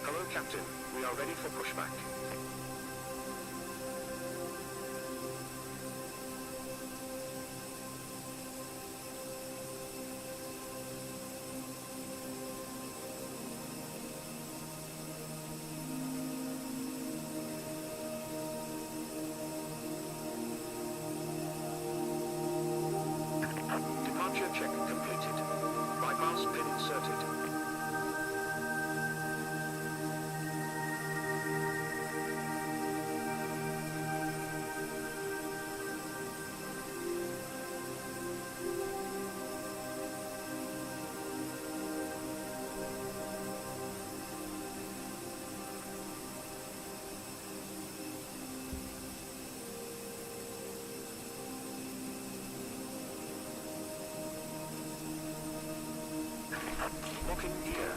Hello, Captain. We are ready for pushback. Departure check completed. Right mouse pin inserted. Locking gear.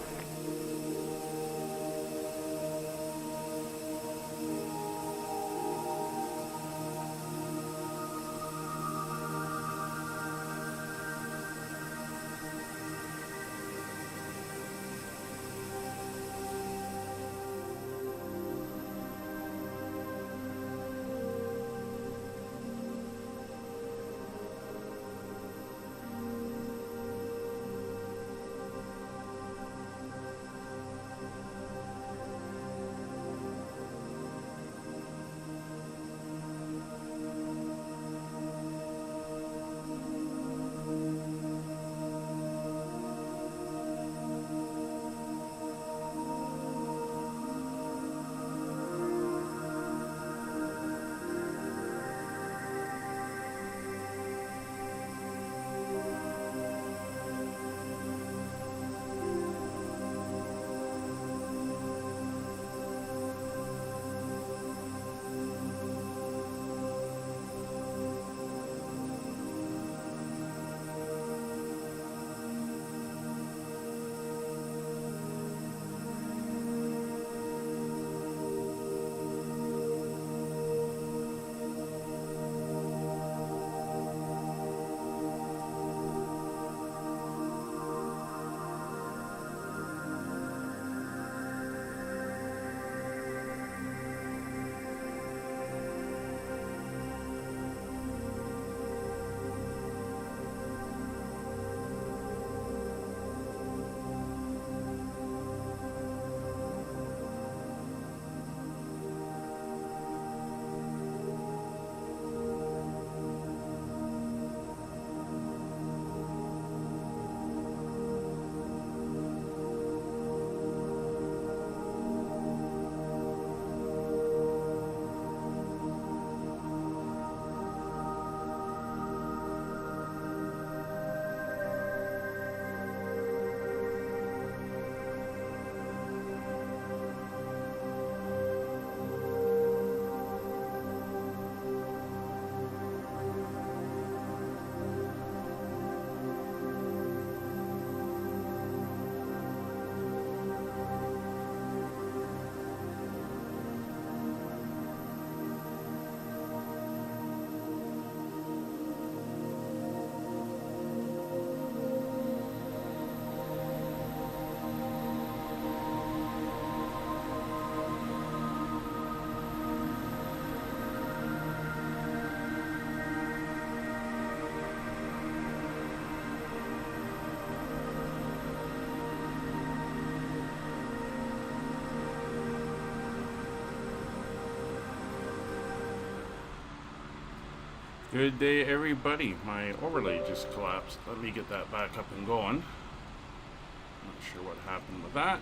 Good day, everybody. My overlay just collapsed. Let me get that back up and going. Not sure what happened with that.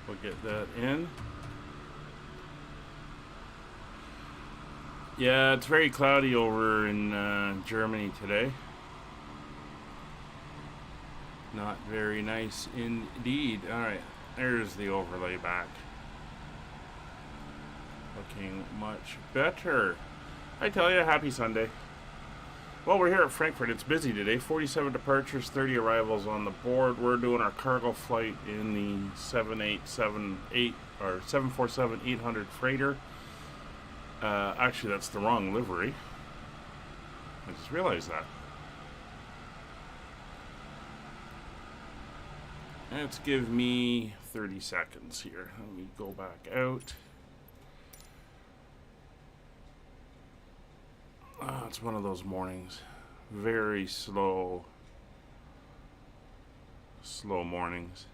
We'll get that in. Yeah, it's very cloudy over in Germany today. Not very nice indeed. Alright, there's the overlay back. Looking much better. I tell you, happy Sunday. Well, we're here at Frankfurt. It's busy today. 47 departures, 30 arrivals on the board. We're doing our cargo flight in the 7878 or 747-800 freighter. Actually, that's the wrong livery. I just realized that. Let's give me 30 seconds here. Let me go back out. It's one of those mornings. Very slow mornings.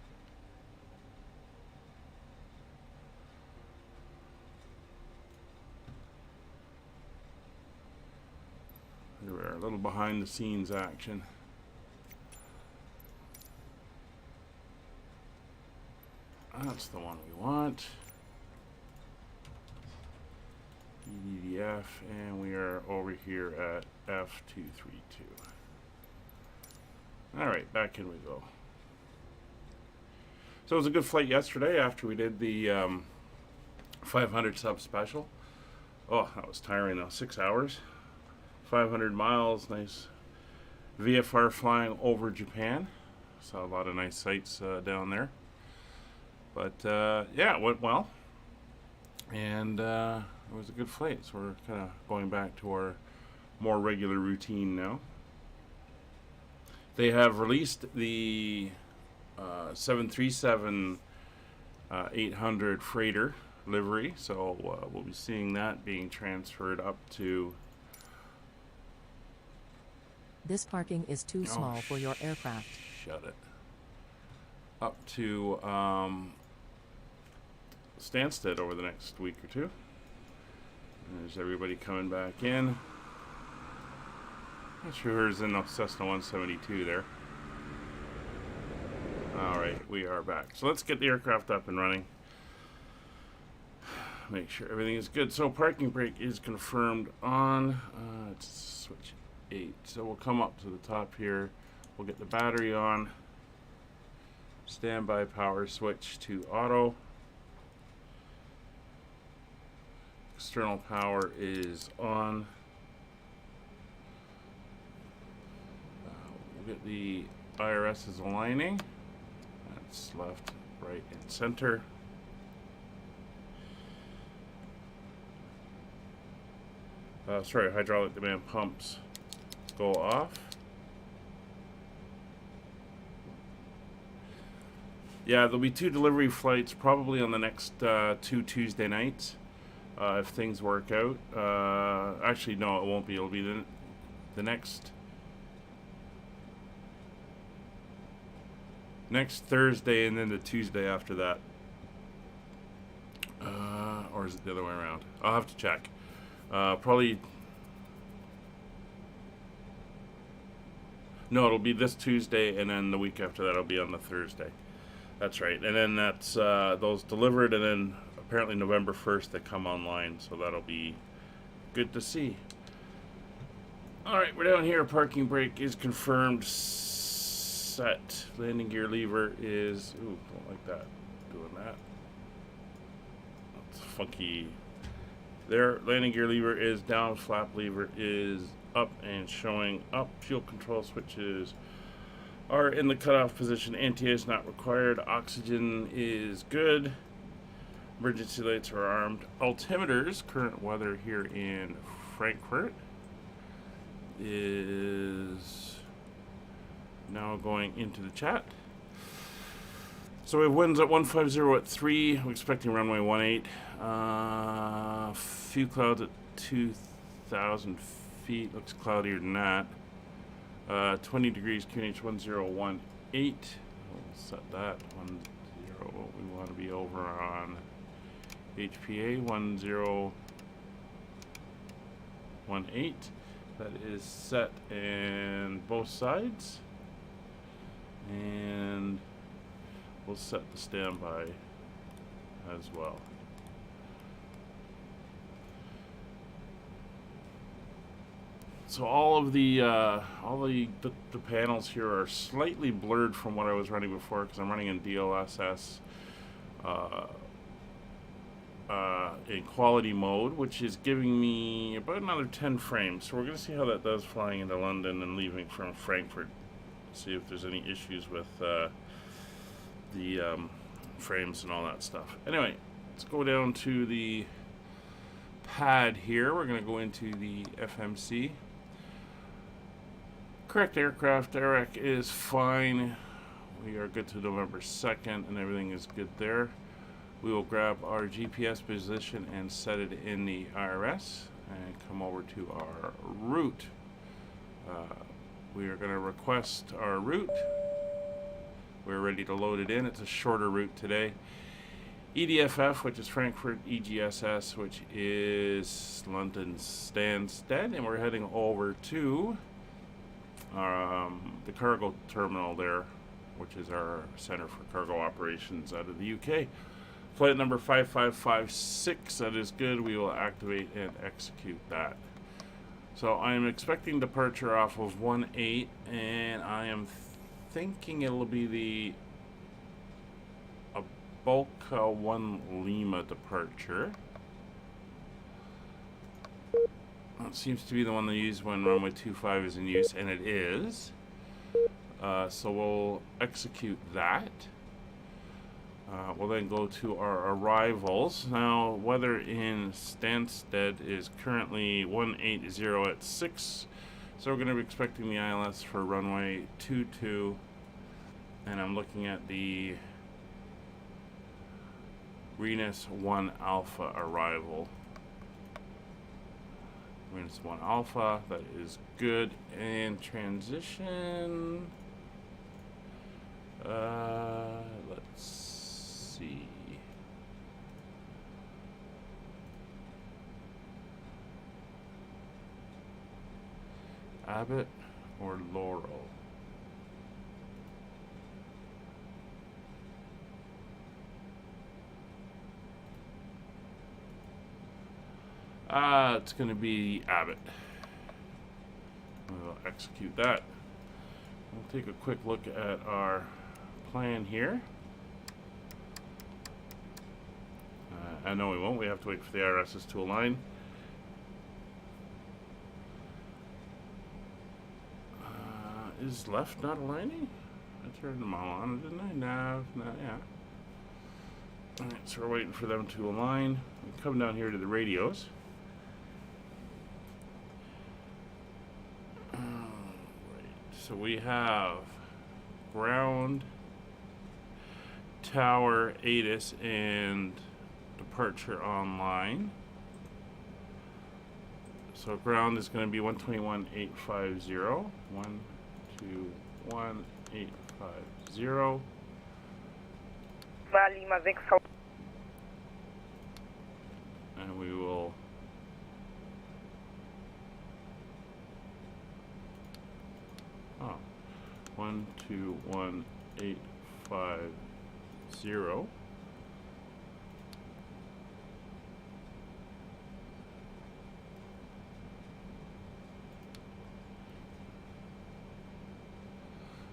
Here we are, a little behind the scenes action. That's the one we want. EDDF, and we are over here at F232. Alright, back in we go. So it was a good flight yesterday after we did the 500 sub special. Oh, that was tiring though, 6 hours. 500 miles, nice VFR flying over Japan. Saw a lot of nice sights down there. But yeah, it went well. And it was a good flight, so we're kind of going back to our more regular routine now. They have released the 737 800 freighter livery, so we'll be seeing that being transferred up to... This parking is too small for your aircraft. Shut it. Up to Stansted over the next week or two. There's everybody coming back in. Not sure who's in the Cessna 172 there. Alright, we are back. So let's get the aircraft up and running. Make sure everything is good. So parking brake is confirmed on. It's switch 8. So we'll come up to the top here. We'll get the battery on. Standby power switch to auto. External power is on. We'll get the IRS's aligning. That's left, right, and center. Sorry, hydraulic demand pumps go off. Yeah, there'll be 2 delivery flights probably on the next 2 Tuesday nights. If things work out. Actually, no, it won't be. It'll be the next Thursday and then the Tuesday after that. Or is it the other way around? I'll have to check. Probably... No, it'll be this Tuesday, and then the week after that it'll be on the Thursday. That's right. And then that's those delivered, and then apparently November 1st they come online, so that'll be good to see. Alright, we're down here. Parking brake is confirmed. Set. Landing gear lever is... Ooh, don't like that. Doing that. That's funky. There, landing gear lever is down. Flap lever is up and showing up. Fuel control switches are in the cutoff position. Anti-air is not required. Oxygen is good. Emergency lights are armed. Altimeters, current weather here in Frankfurt is now going into the chat. So we have winds at 150 at 3. We're expecting runway 18. Few clouds at 2,000 feet. Looks cloudier than that. 20 degrees QNH 1018. We'll set that 10. We want to be over on HPA 1018. That is set in both sides. And we'll set the standby as well. So all of the panels here are slightly blurred from what I was running before because I'm running in DLSS in quality mode, which is giving me about another 10 frames. So we're going to see how that does flying into London and leaving from Frankfurt. See if there's any issues with the frames and all that stuff. Anyway, let's go down to the pad here. We're going to go into the FMC. Correct aircraft, Eric is fine. We are good to November 2nd, and everything is good there. We will grab our GPS position and set it in the IRS and come over to our route. We are going to request our route. We're ready to load it in. It's a shorter route today. EDDF, which is Frankfurt, EGSS, which is London Stansted, and we're heading over to the cargo terminal there, which is our center for cargo operations out of the UK. Flight number 5556, that is good. We will activate and execute that. So I am expecting departure off of 18, and I am thinking it'll be the Bulka 1 Lima departure. It seems to be the one they use when runway 25 is in use, and it is. So we'll execute that. We'll then go to our arrivals. Now, weather in Stansted is currently 180 at 6. So we're going to be expecting the ILS for runway 22. And I'm looking at the Renus 1 Alpha arrival. Renus 1 Alpha, that is good. And transition. Let's see. Abbott or Laurel? It's going to be Abbott. We'll execute that. We'll take a quick look at our plan here. No, we won't. We have to wait for the IRSs to align. Is left not aligning? I turned them all on, didn't I? No, yeah. Alright, so we're waiting for them to align. We come down here to the radios. So we have ground, tower, ATIS, and departure online. So ground is going to be 121.850. 121.850. Lima 6. And we will Oh, 121.850.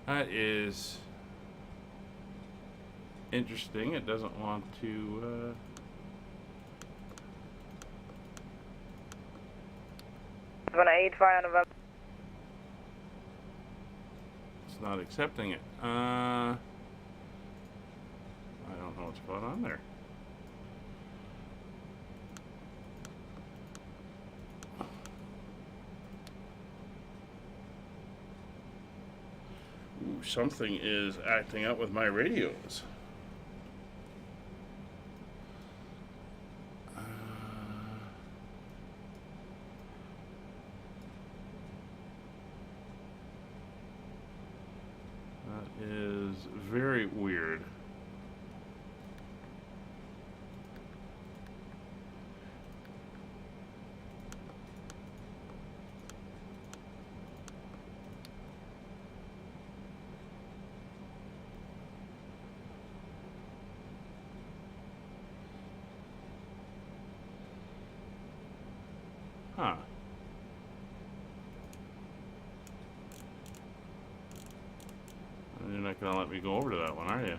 That is interesting. It doesn't want to. It's not accepting it. I don't know what's going on there. Ooh, something is acting up with my radios. That is very weird. Huh. You're not going to let me go over to that one, are you?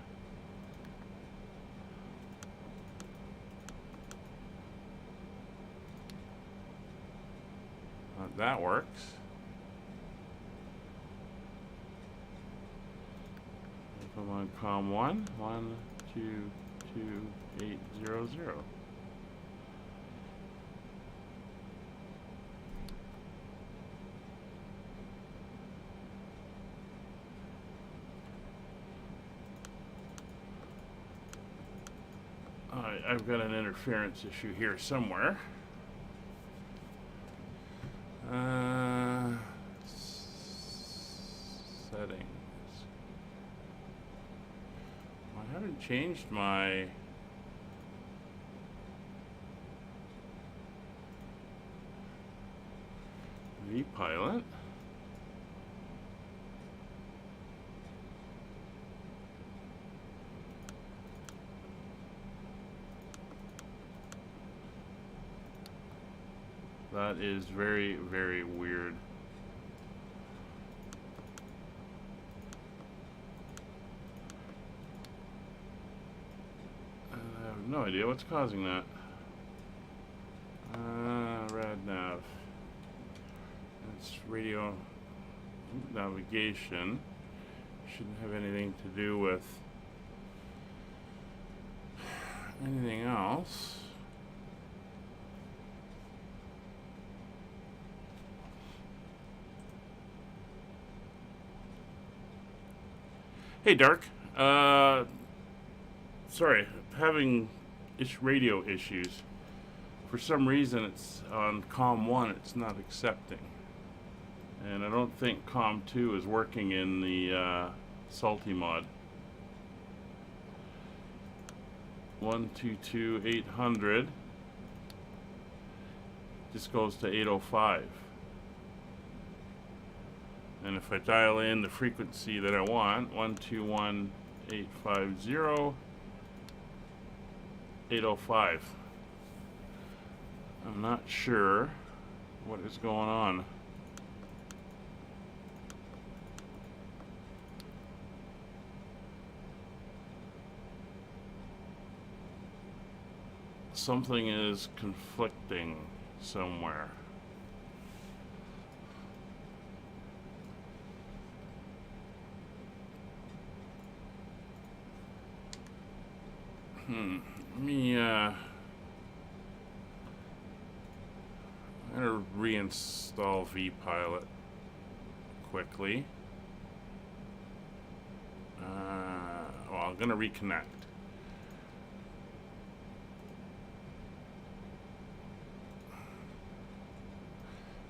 That works. If I'm on COM 1, 122.800. I've got an interference issue here somewhere. Settings. I haven't changed my VPilot. That is very, very weird. I have no idea what's causing that. Rad nav. That's radio navigation. Shouldn't have anything to do with anything else. Hey, Dark. Sorry, having radio issues. For some reason, it's on COM 1, it's not accepting. And I don't think COM 2 is working in the Salty mod. 122.800 just goes to 805. And if I dial in the frequency that I want, 121.850, 805. I'm not sure what is going on. Something is conflicting somewhere. Let me, I'm gonna reinstall VPilot quickly. Well, I'm gonna reconnect.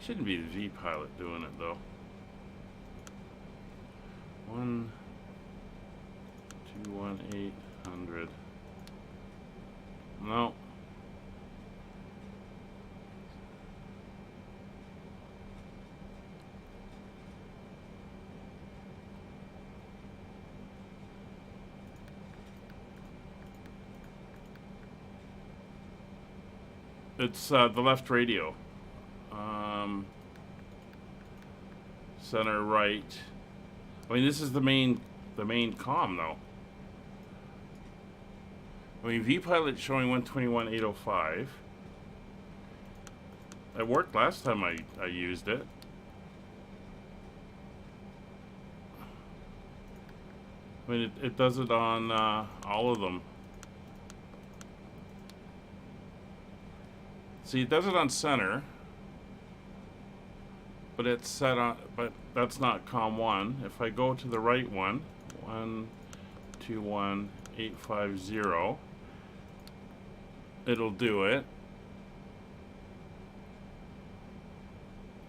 Shouldn't be the VPilot doing it though. 121.800. No. It's the left radio. Center right. I mean, this is the main comm though. I mean, VPilot showing 121.805. It worked last time I used it. I mean, it does it on all of them. See, it does it on center, but it's set on. But that's not COM 1. If I go to the right one, 121.850. It'll do it,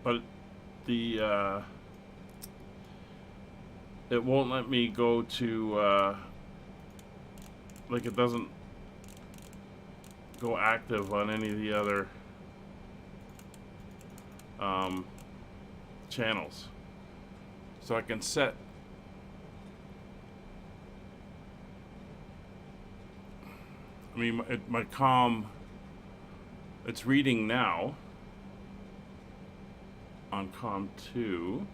but the it won't let me go to like it doesn't go active on any of the other channels. So I can set I mean, my COM, it's reading now on COM 2.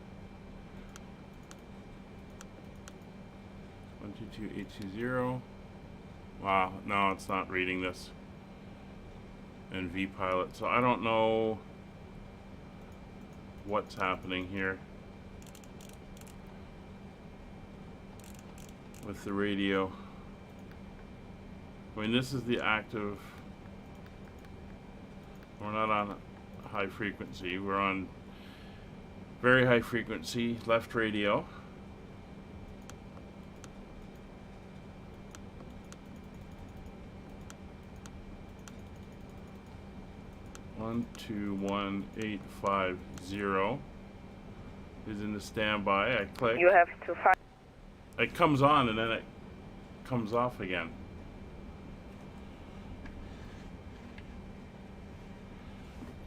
122.820. Wow, no, it's not reading this in VPilot. So I don't know what's happening here with the radio. I mean, this is the active. We're not on high frequency. We're on very high frequency left radio. 121850 is in the standby. I click. You have to find. It comes on and then it comes off again.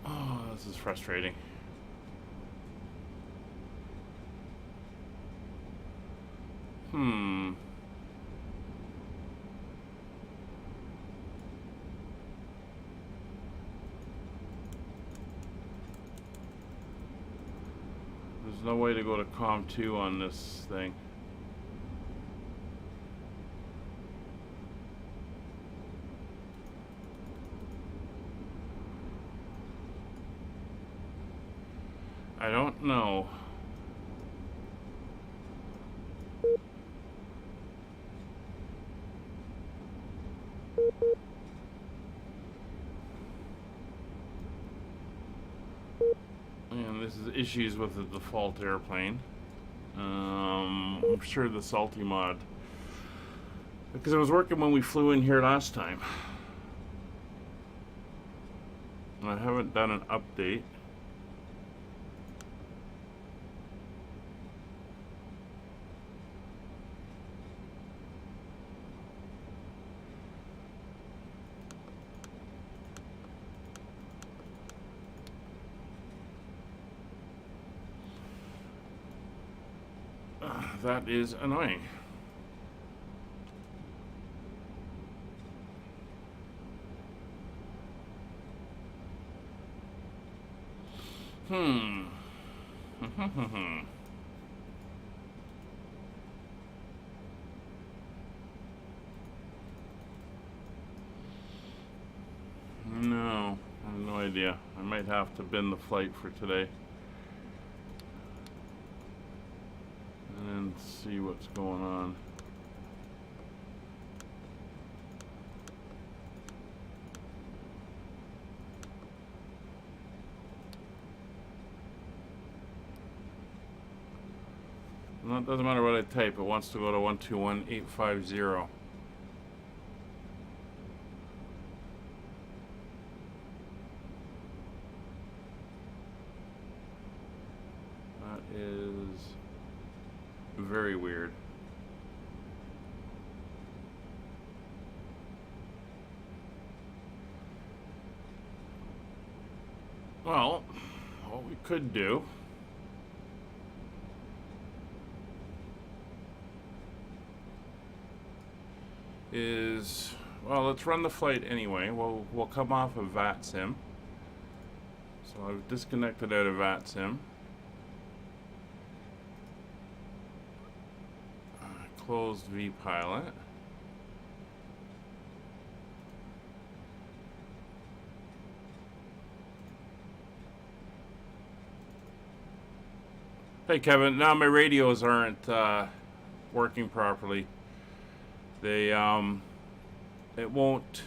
Oh, this is frustrating. There's no way to go to COM2 on this thing. I don't know. And this is issues with the default airplane. I'm sure the salty mod, because it was working when we flew in here last time. And I haven't done an update. That is annoying. No, I have no idea. I might have to bin the flight for today. And see what's going on. No, it doesn't matter what I type, it wants to go to 121850. That is very weird. Well, what we could do is, well, let's run the flight anyway. We'll come off of VATSim. So I've disconnected out of VATSim. Closed vPilot. Hey Kevin, now my radios aren't working properly. They it won't.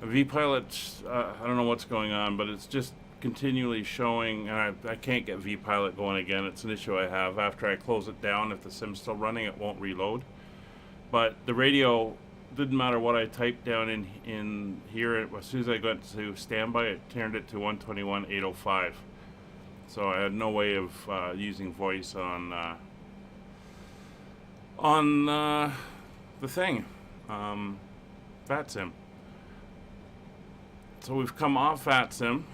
vPilot, I don't know what's going on, but it's just continually showing, and I can't get vPilot going again. It's an issue I have. After I close it down, if the sim's still running, it won't reload. But the radio, didn't matter what I typed down in here, as soon as I got to standby, it turned it to 121.805. So I had no way of using voice on the thing, VATSim. So we've come off VATSim.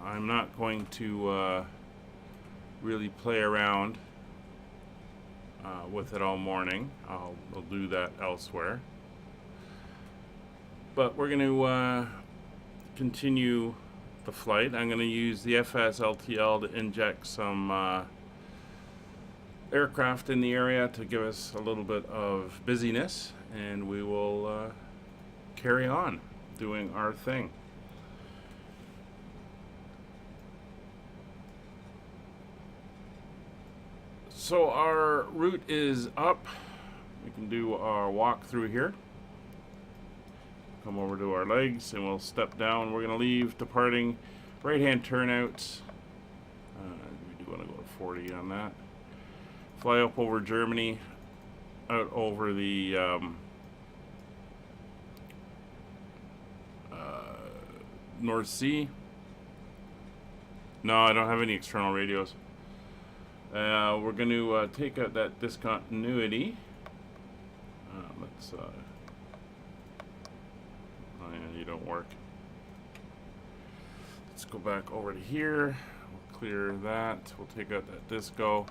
I'm not going to really play around with it all morning. I'll do that elsewhere. But we're going to continue the flight. I'm going to use the FSLTL to inject some aircraft in the area to give us a little bit of busyness, and we will carry on doing our thing. So our route is up. We can do our walk through here. Come over to our legs and we'll step down. We're going to leave departing right-hand turnouts. We do want to go to 40 on that. Fly up over Germany, out over the North Sea. No, I don't have any external radios. We're going to take out that discontinuity. Let's. Oh yeah, you don't work. Let's go back over to here. We'll clear that. We'll take out that disco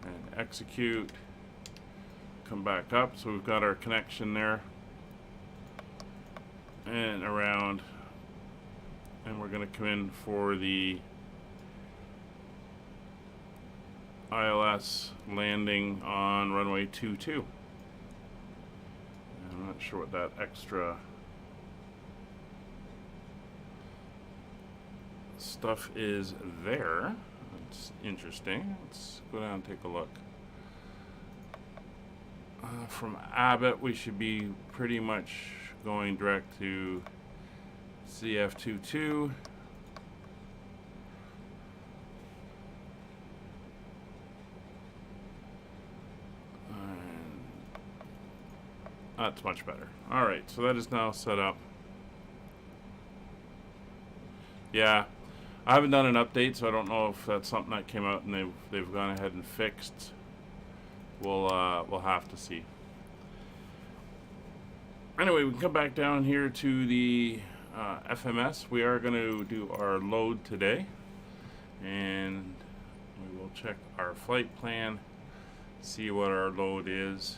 and execute. Come back up. So we've got our connection there and around. And we're going to come in for the ILS landing on runway 22. I'm not sure what that extra stuff is there. It's interesting. Let's go down and take a look. From Abbott, we should be pretty much going direct to CF22. That's much better. Alright, so that is now set up. Yeah, I haven't done an update, so I don't know if that's something that came out and they've gone ahead and fixed. We'll have to see. Anyway, we can come back down here to the FMS. We are going to do our load today, and we will check our flight plan, see what our load is.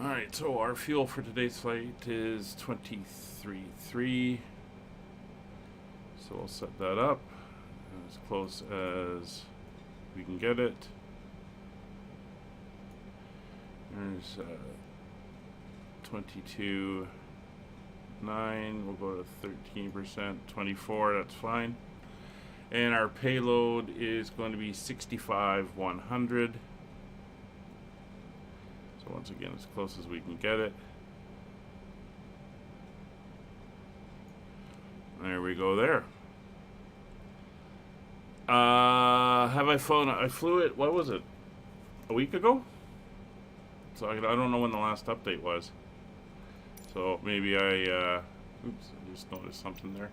Alright, so our fuel for today's flight is 23.3. So we'll set that up as close as we can get it. There's 22.9. We'll go to 13%. 24, that's fine. And our payload is going to be 65,100. So once again, as close as we can get it. There we go there. Have I flown? I flew it, what was it? A week ago? So I don't know when the last update was. So maybe oops, I just noticed something there.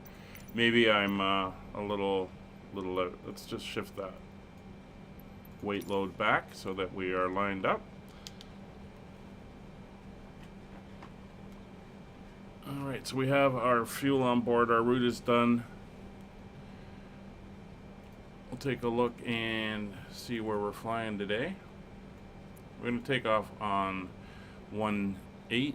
Maybe I'm a little out. Let's just shift that weight load back so that we are lined up. Alright, so we have our fuel on board. Our route is done. We'll take a look and see where we're flying today. We're going to take off on 1-8.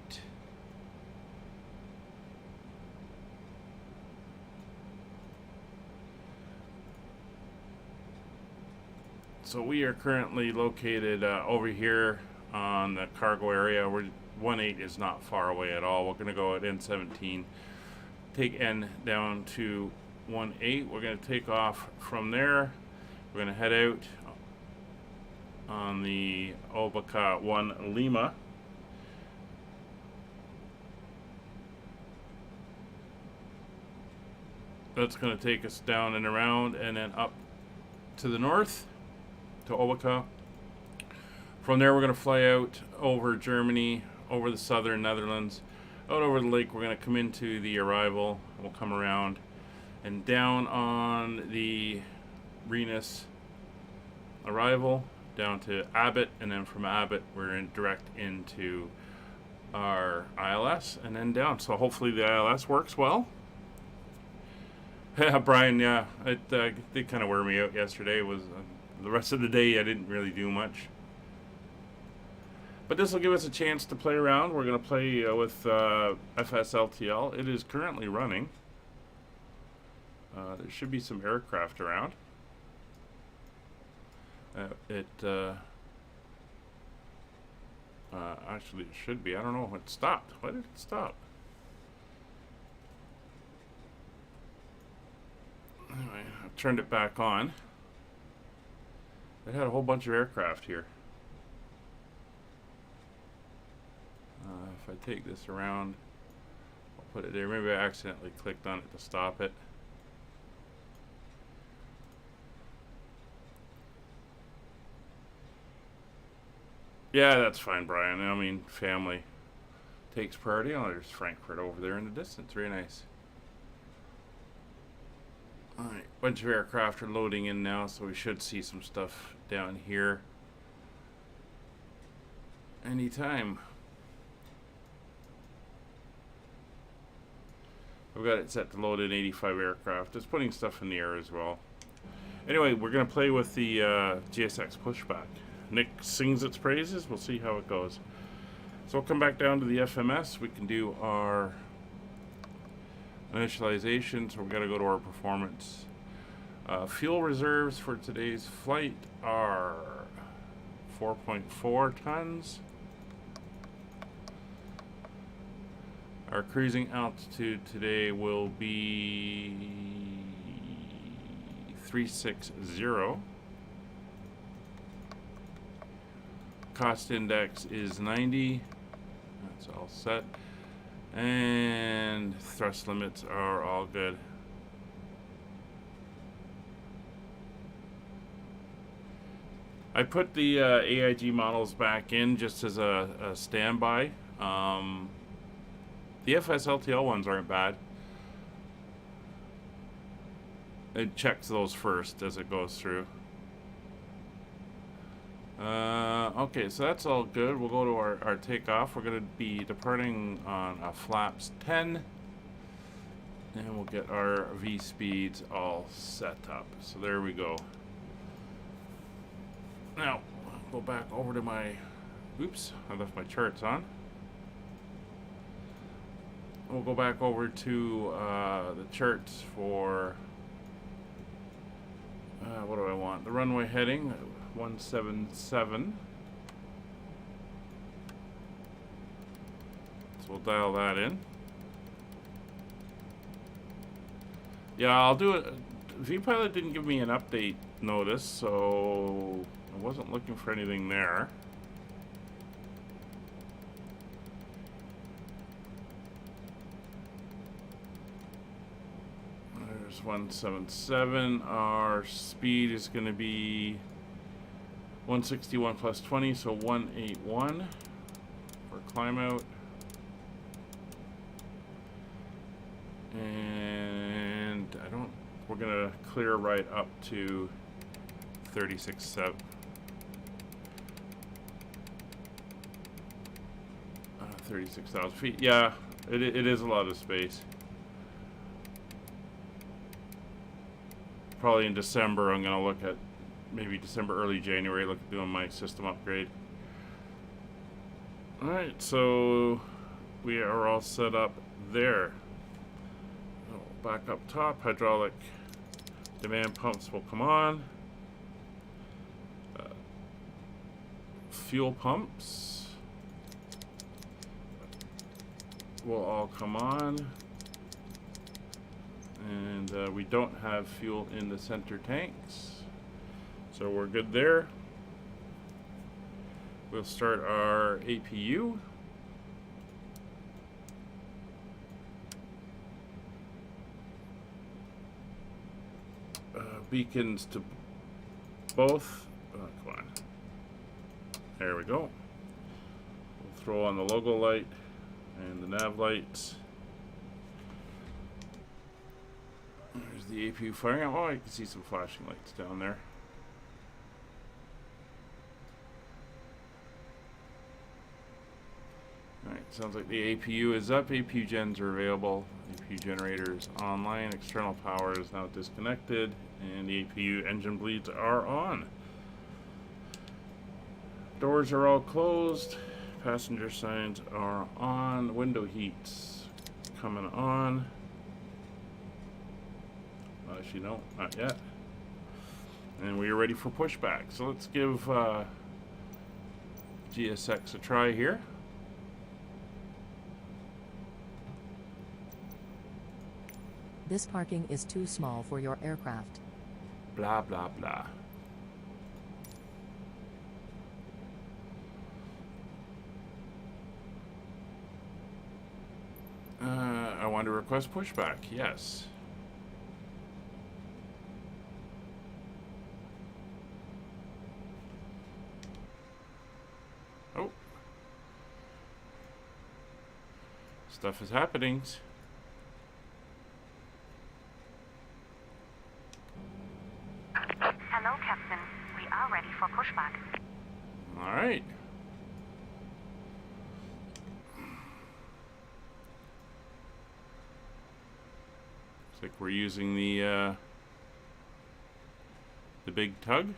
So we are currently located over here on the cargo area. 1-8 is not far away at all. We're going to go at N17, take N down to 1-8. We're going to take off from there. We're going to head out on the Obaca 1 Lima. That's going to take us down and around and then up to the north to Obaca. From there we're going to fly out over Germany, over the southern Netherlands, out over the lake. We're going to come into the arrival. We'll come around and down on the Renus arrival, down to Abbott, and then from Abbott we're direct into our ILS and then down. So hopefully the ILS works well. Yeah, Brian, yeah, it did kind of wear me out yesterday. It was the rest of the day I didn't really do much. But this will give us a chance to play around. We're going to play with FSLTL. It is currently running. There should be some aircraft around. Actually, it should be. I don't know. It stopped. Why did it stop? Anyway, I've turned it back on. It had a whole bunch of aircraft here. If I take this around, I'll put it there. Maybe I accidentally clicked on it to stop it. Yeah, that's fine, Brian. I mean, family. takes priority. Oh, there's Frankfurt over there in the distance. Very nice. Alright, bunch of aircraft are loading in now, so we should see some stuff down here anytime. I've got it set to load in 85 aircraft. It's putting stuff in the air as well. Anyway, we're going to play with the GSX pushback. Nick sings its praises. We'll see how it goes. So we'll come back down to the FMS. We can do our initialization. So we're going to go to our performance. Fuel reserves for today's flight are 4.4 tons. Our cruising altitude today will be 360. Cost index is 90. That's all set. And thrust limits are all good. I put the AIG models back in just as a standby. The FSLTL ones aren't bad. It checks those first as it goes through. Okay, so that's all good. We'll go to our takeoff. We're going to be departing on flaps 10. And we'll get our V speeds all set up. So there we go. Now, I'll go back over to my... Oops, I left my charts on. We'll go back over to the charts for what do I want? The runway heading 177. So we'll dial that in. Yeah, I'll do it. VPilot didn't give me an update notice, so I wasn't looking for anything there. There's 177. Our speed is going to be 161 plus 20, so 181 for climb out. And we're going to clear right up to 36,000 feet. Yeah, it is a lot of space. Probably in December, I'm going to look at maybe December, early January, look at doing my system upgrade. Alright, so we are all set up there. Back up top, hydraulic demand pumps will come on. Fuel pumps will all come on. And we don't have fuel in the center tanks, so we're good there. We'll start our APU. Beacons to both. Oh, come on. There we go. We'll throw on the logo light and the nav lights. There's the APU firing. Oh, I can see some flashing lights down there. Alright, sounds like the APU is up. APU gens are available. APU generators online. External power is now disconnected. And the APU engine bleeds are on. Doors are all closed. Passenger signs are on. Window heats coming on. Actually, no, not yet. And we are ready for pushback. So let's give GSX a try here. This parking is too small for your aircraft. Blah, blah, blah. I want to request pushback. Yes. Oh. Stuff is happening. Hello, Captain. We are ready for pushback. Alright. Looks like we're using the big tug.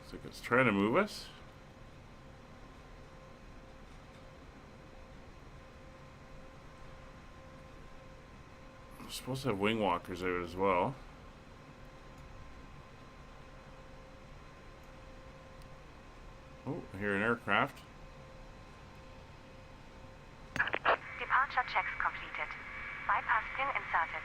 Looks like it's trying to move us. We're supposed to have wing walkers out as well. Oh, I hear an aircraft. Departure checks completed. Bypass pin inserted.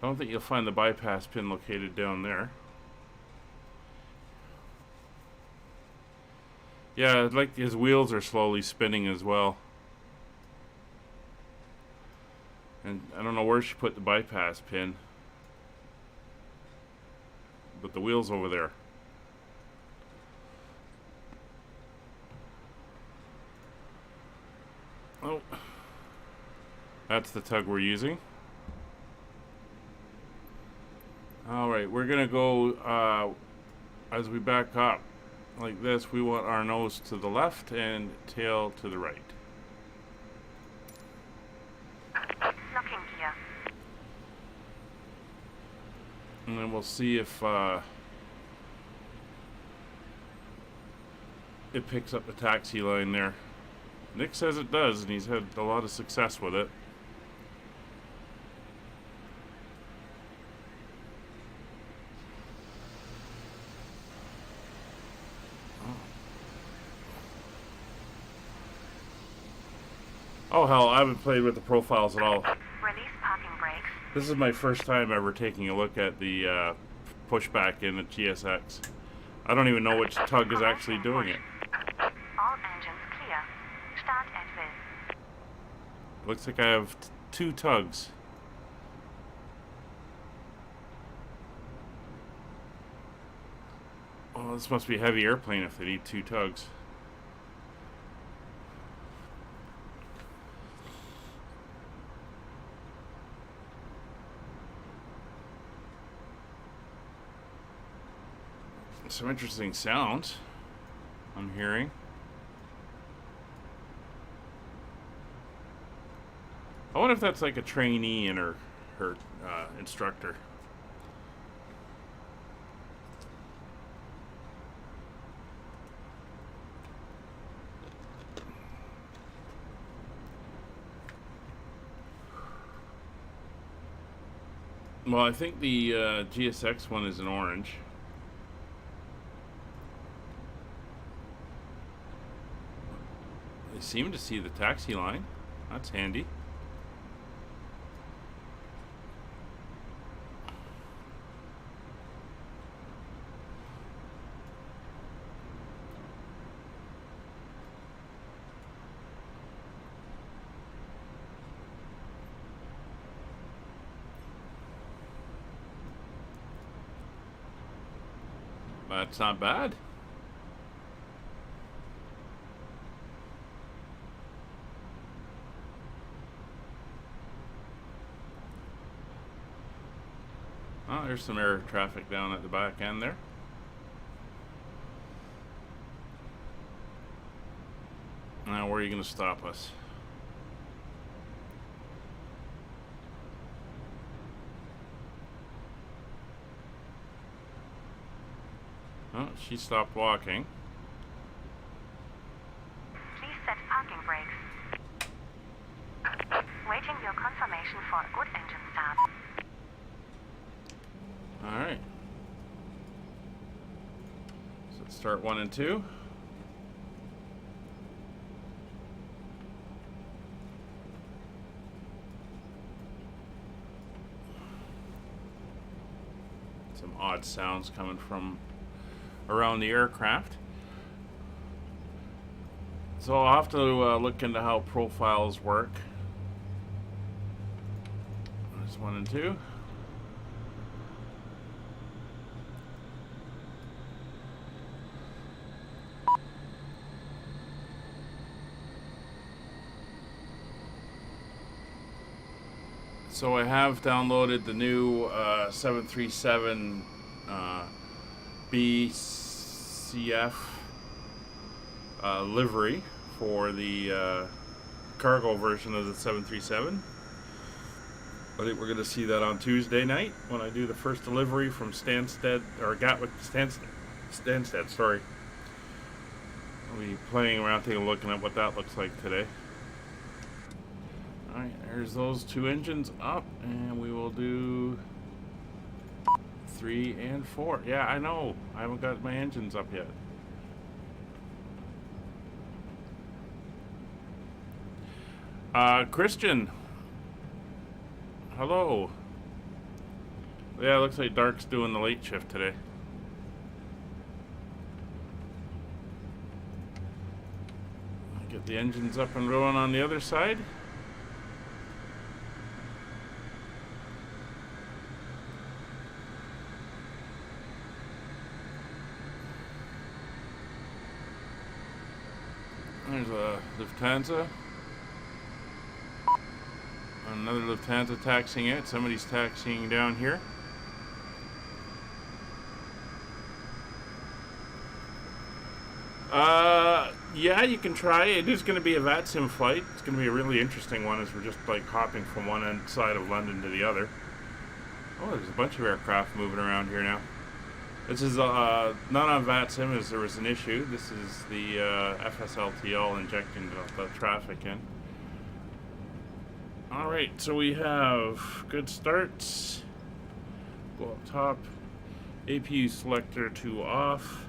I don't think you'll find the bypass pin located down there. Yeah, like his wheels are slowly spinning as well. And I don't know where she put the bypass pin. But the wheel's over there. Oh. That's the tug we're using. Alright, we're gonna go as we back up like this. We want our nose to the left and tail to the right. Locking gear. And then we'll see if it picks up the taxi line there. Nick says it does, and he's had a lot of success with it. Oh hell, I haven't played with the profiles at all. Release parking brakes. This is my first time ever taking a look at the pushback in the GSX. I don't even know which tug is actually doing it. All engines clear. Start at will. Looks like I have two tugs. Oh, this must be a heavy airplane if they need two tugs. Some interesting sounds I'm hearing. I wonder if that's like a trainee and her instructor. Well, I think the GSX one is in orange. They seem to see the taxi line. That's handy. That's not bad. Oh, there's some air traffic down at the back end there. Now, where are you going to stop us? Oh, she stopped walking. Please set parking brakes. Waiting your confirmation for a good engine start. Alright. So let's start 1 and 2. Some odd sounds coming from around the aircraft. So I'll have to look into how profiles work. 1 and 2. So I have downloaded the new 737 BCF livery for the cargo version of the 737. I think we're going to see that on Tuesday night when I do the first delivery from Stansted, or Gatwick to Stansted, sorry. I'll be playing around, looking at what that looks like today. Alright, there's those 2 engines up, and we will do 3 and 4. Yeah, I know. I haven't got my engines up yet. Christian. Hello. Yeah, it looks like Dark's doing the late shift today. Get the engines up and rolling on the other side. There's a Lufthansa. Another Lufthansa taxiing it. Somebody's taxiing down here. Yeah, you can try. It is going to be a VATSim flight. It's going to be a really interesting one as we're just like hopping from one end side of London to the other. Oh, there's a bunch of aircraft moving around here now. This is not on VATSim as there was an issue. This is the FSLTL injecting the traffic in. Alright, so we have good starts. Go up top. APU selector to off.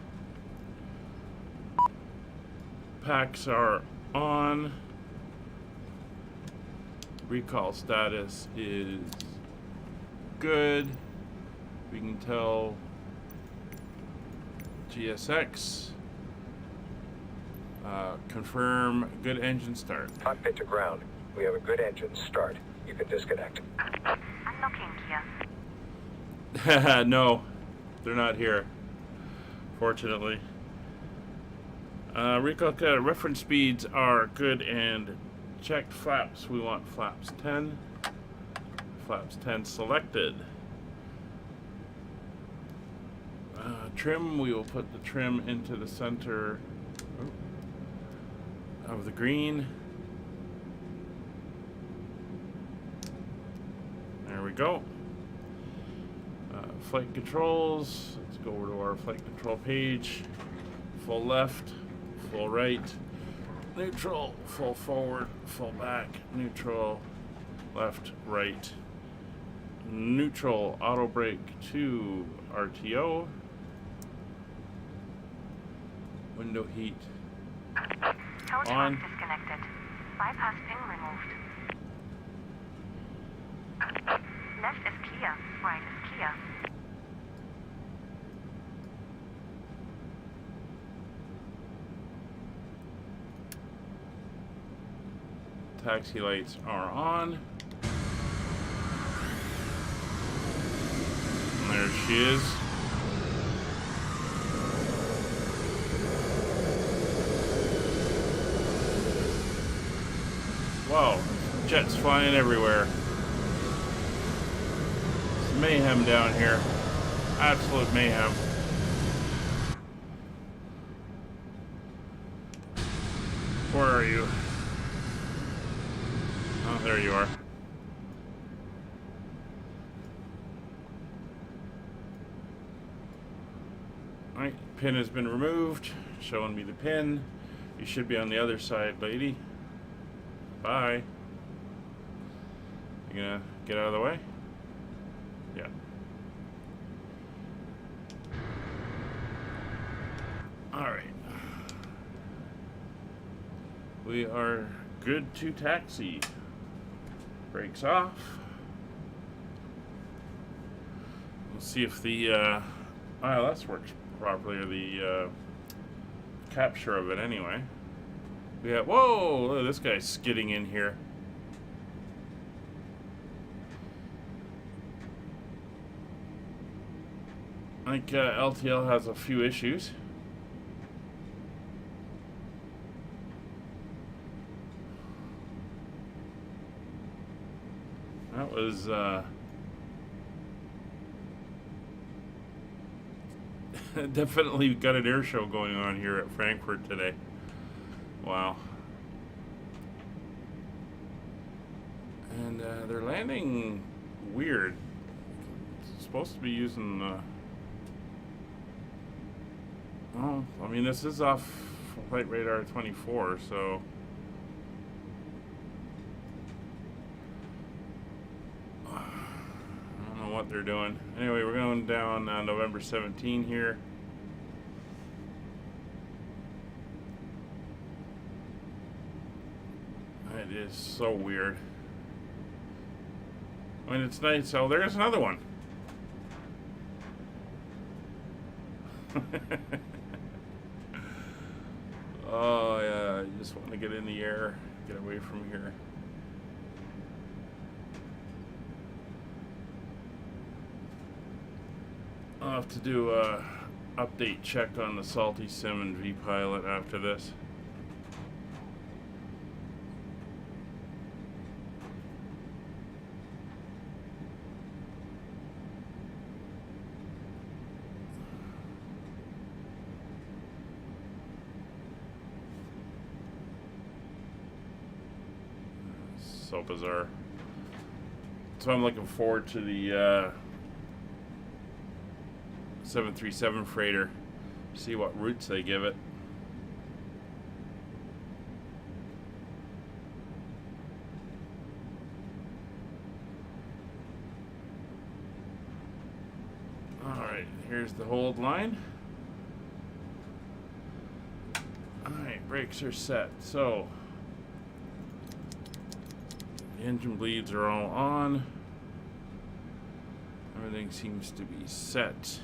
Packs are on. Recall status is good. We can tell GSX. Confirm good engine start. Cockpit to ground. We have a good engine start. You can disconnect. Unlocking gear. No, they're not here. Fortunately. Recall reference speeds are good and checked. Flaps, we want flaps 10. Flaps 10 selected. Trim, we will put the trim into the center of the green. There we go. Flight controls. Let's go over to our flight control page. Full left, full right, neutral, full forward, full back, neutral, left, right, neutral, auto brake to RTO, window heat Tow on. truck disconnected. Bypass pin removed. Left is clear. Right is clear. Taxi lights are on. And there she is. Wow, jets flying everywhere. It's mayhem down here. Absolute mayhem. Where are you? Oh, there you are. Alright, pin has been removed. Showing me the pin. You should be on the other side, lady. Bye. You gonna get out of the way? Yeah. Alright. We are good to taxi. Brakes off. We'll see if the ILS works properly, or the capture of it anyway. We have, whoa, look at this guy skidding in here. Like LTL has a few issues. That was definitely got an air show going on here at Frankfurt today. Wow. And they're landing weird. It's supposed to be using oh, I mean, this is off Flight Radar 24, so I don't know what they're doing. Anyway, we're going down November 17 here. It is so weird. I mean, it's nice. Oh, there's another one. Oh, yeah. I just want to get in the air, get away from here. I'll have to do a update check on the Salty Sim and V-Pilot after this. So bizarre. So I'm looking forward to the 737 freighter. See what routes they give it. Alright, here's the hold line. Alright, brakes are set. So engine bleeds are all on. Everything seems to be set.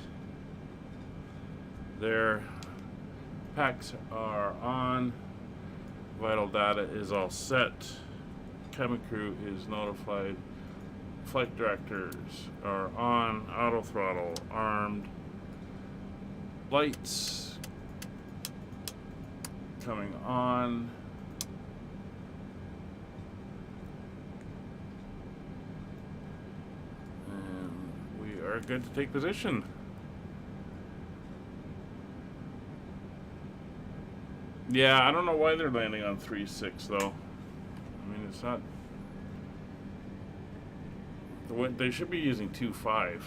Their packs are on. Vital data is all set. Cabin crew is notified. Flight directors are on. Auto throttle armed. Lights coming on. Are good to take position. Yeah, I don't know why they're landing on 3.6 though. I mean, it's not. They should be using 2.5.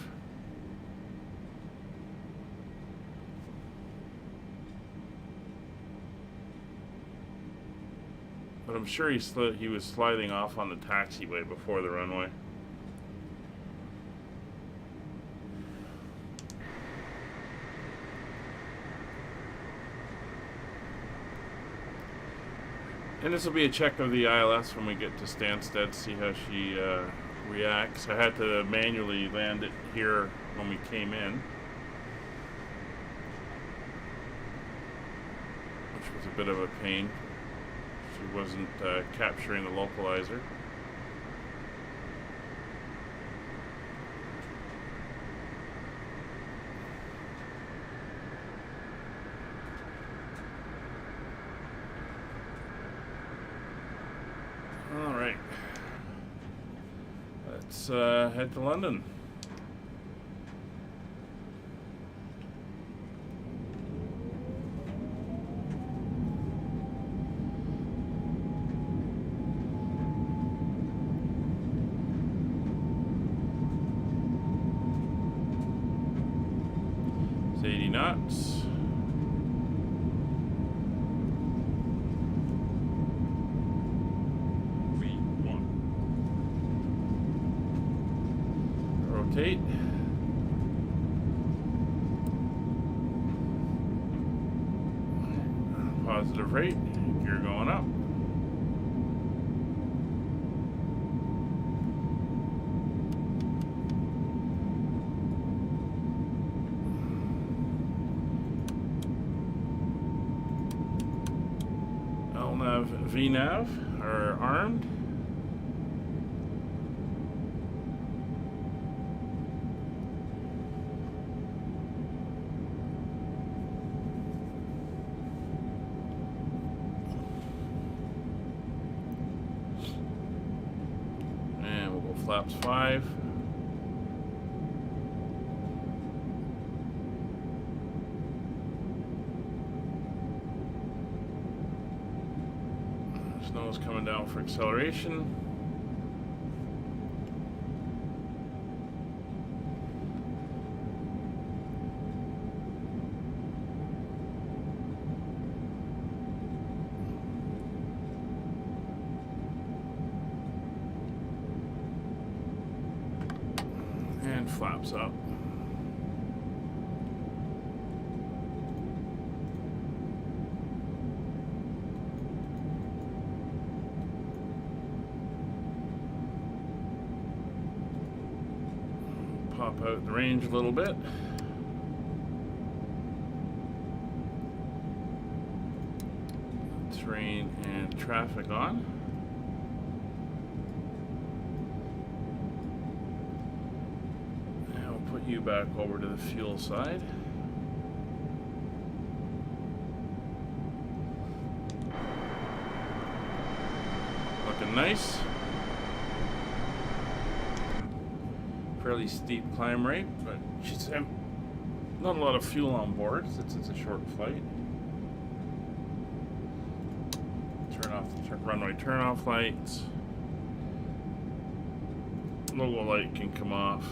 But I'm sure he was sliding off on the taxiway before the runway. And this will be a check of the ILS when we get to Stansted, see how she reacts. I had to manually land it here when we came in, which was a bit of a pain. She wasn't capturing the localizer. Alright, let's head to London. It's 80 knots. Rotate. Positive rate. Gear going up. LNAV, VNAV are armed. flaps 5. Snow's coming down for acceleration. And flaps up. Pop out the range a little bit. Terrain and traffic on. And we'll put you back over to the fuel side. Looking nice. Fairly steep climb rate, but she's not a lot of fuel on board since it's a short flight. Turn off the runway turn-off lights. Logo light can come off.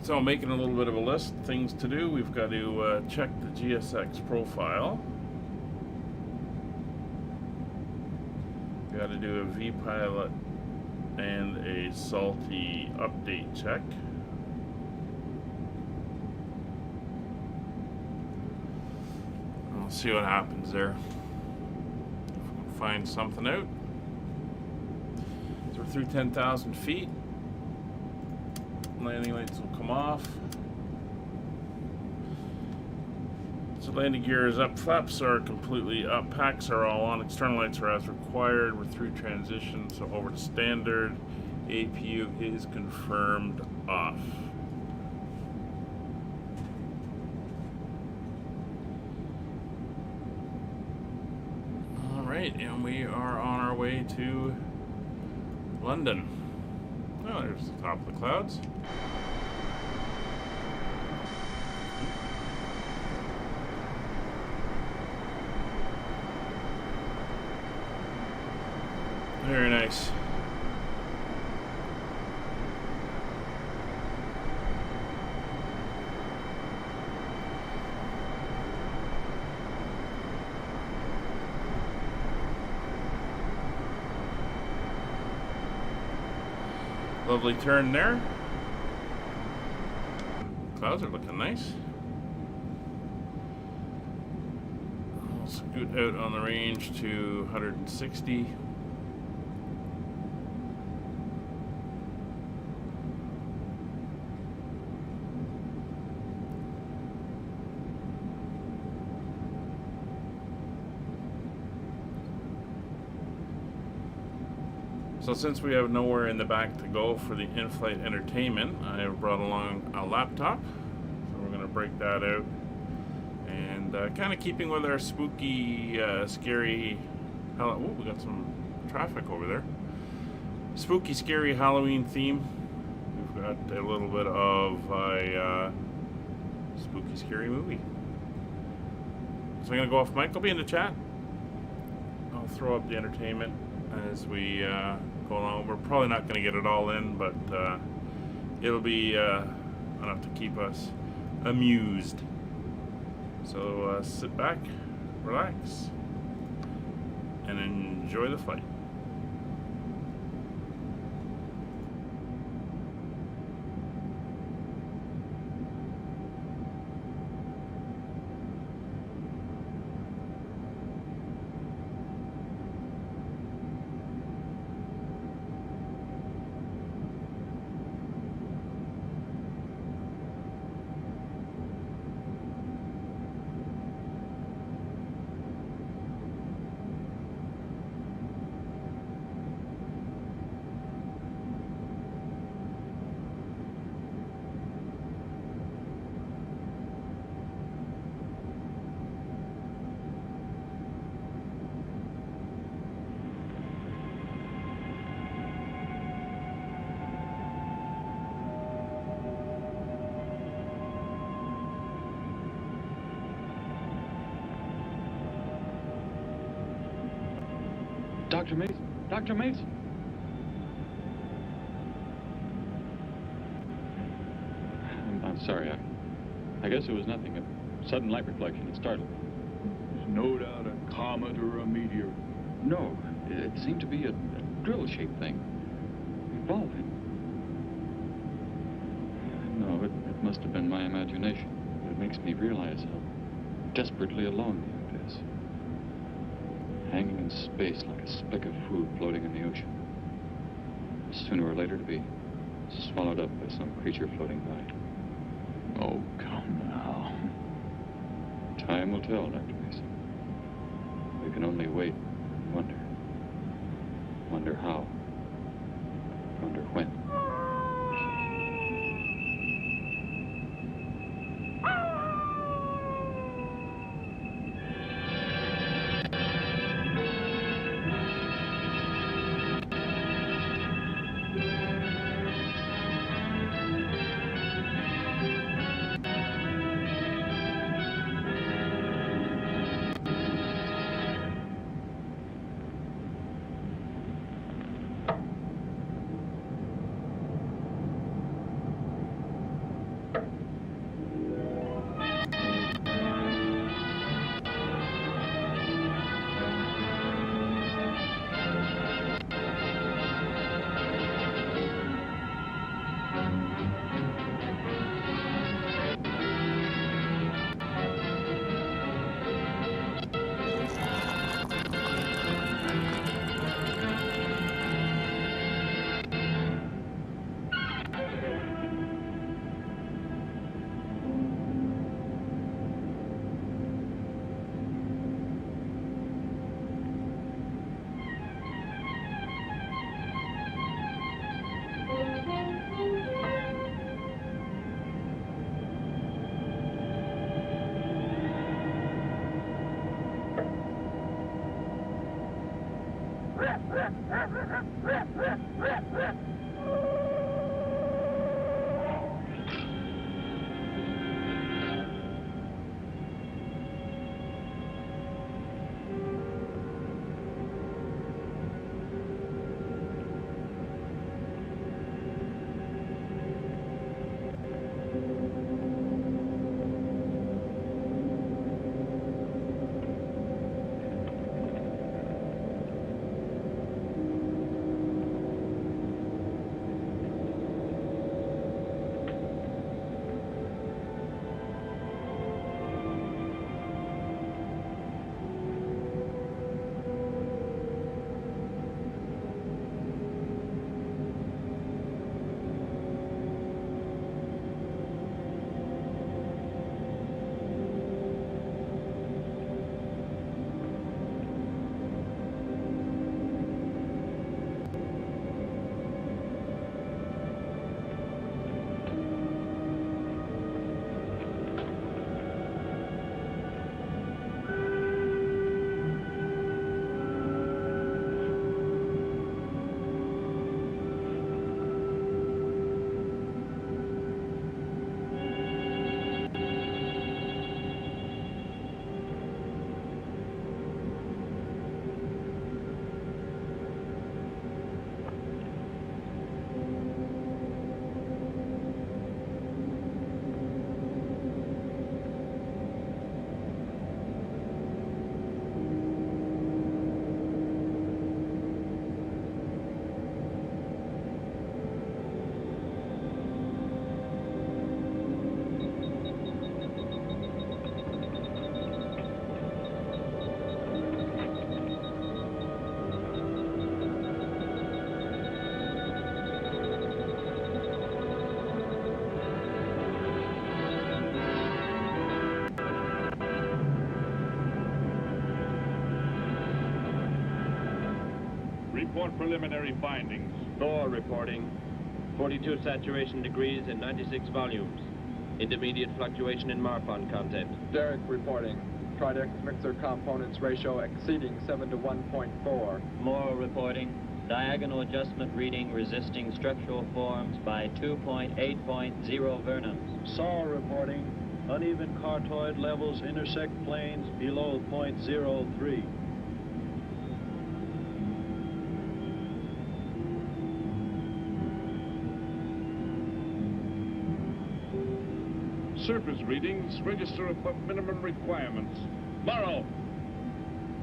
So making a little bit of a list, things to do. We've got to check the GSX profile. We've got to do a vPilot and a salty update check. We'll see what happens there. If we can find something out. So we're through 10,000 feet. Landing lights will come off. So landing gear is up, flaps are completely up, packs are all on, external lights are as required. We're through transition, so over to standard. APU is confirmed off. Alright, and we are on our way to London. Oh, there's the top of the clouds. Very nice. Lovely turn there. Clouds are looking nice. I'll scoot out on the range to 160. So since we have nowhere in the back to go for the in-flight entertainment, I have brought along a laptop. So we're going to break that out. And kind of keeping with our spooky, scary... Oh, we got some traffic over there. Spooky, scary Halloween theme. We've got a little bit of a spooky, scary movie. So I'm going to go off mic. I'll be in the chat. I'll throw up the entertainment as we go along. We're probably not going to get it all in, but it'll be enough to keep us amused. So sit back, relax, and enjoy the flight. Dr. Mason! Dr. Mason! I'm sorry. I guess it was nothing. A sudden light reflection. It startled me. There's no doubt a comet or a meteor. No, it seemed to be a drill-shaped thing. Evolving. No, it must have been my imagination. It makes me realize how desperately alone the Earth is. Hanging in space like a speck of food floating in the ocean. Sooner or later to be swallowed up by some creature floating by. Oh, come now. Time will tell, Dr. Mason. We can only wait and wonder. Wonder how. Wonder when. Report preliminary findings. Thor reporting. 42 saturation degrees and 96 volumes. Intermediate fluctuation in Marfan content. Derek reporting. Tridex mixer components ratio exceeding 7 to 1.4. Morrow reporting. Diagonal adjustment reading resisting structural forms by 2.8.0 vernums. Saul reporting. Uneven cartoid levels intersect planes below .03. Surface readings register above minimum requirements. Morrow,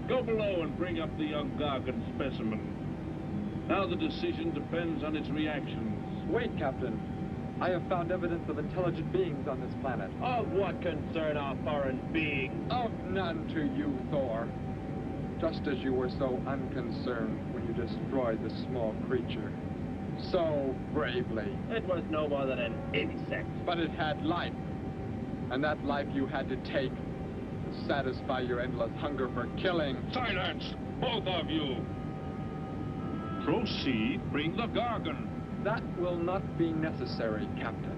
go below and bring up the young Gargan specimen. Now the decision depends on its reactions. Wait, Captain. I have found evidence of intelligent beings on this planet. Of what concern are foreign beings? Of none to you, Thor. Just as you were so unconcerned when you destroyed the small creature. So bravely. It was no more than an insect. But it had life. And that life you had to take to satisfy your endless hunger for killing. Silence, both of you! Proceed, bring the Gargan. That will not be necessary, Captain.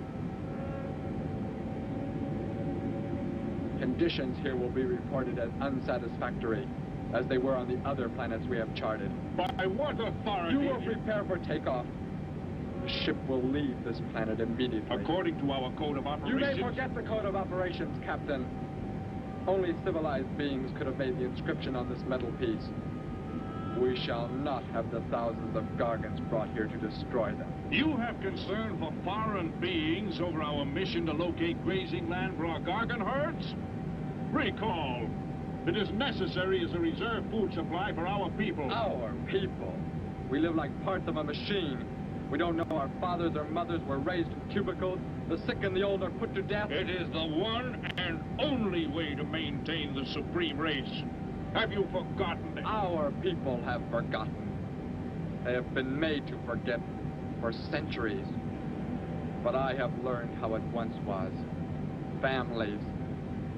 Conditions here will be reported as unsatisfactory, as they were on the other planets we have charted. By what authority? You will prepare for takeoff. The ship will leave this planet immediately. According to our code of operations... You may forget the code of operations, Captain. Only civilized beings could have made the inscription on this metal piece. We shall not have the thousands of Gargans brought here to destroy them. You have concern for foreign beings over our mission to locate grazing land for our Gargan herds? Recall, it is necessary as a reserve food supply for our people. Our people? We live like parts of a machine. We don't know our fathers or mothers were raised in cubicles. The sick and the old are put to death. It is the one and only way to maintain the supreme race. Have you forgotten it? Our people have forgotten. They have been made to forget for centuries. But I have learned how it once was. Families,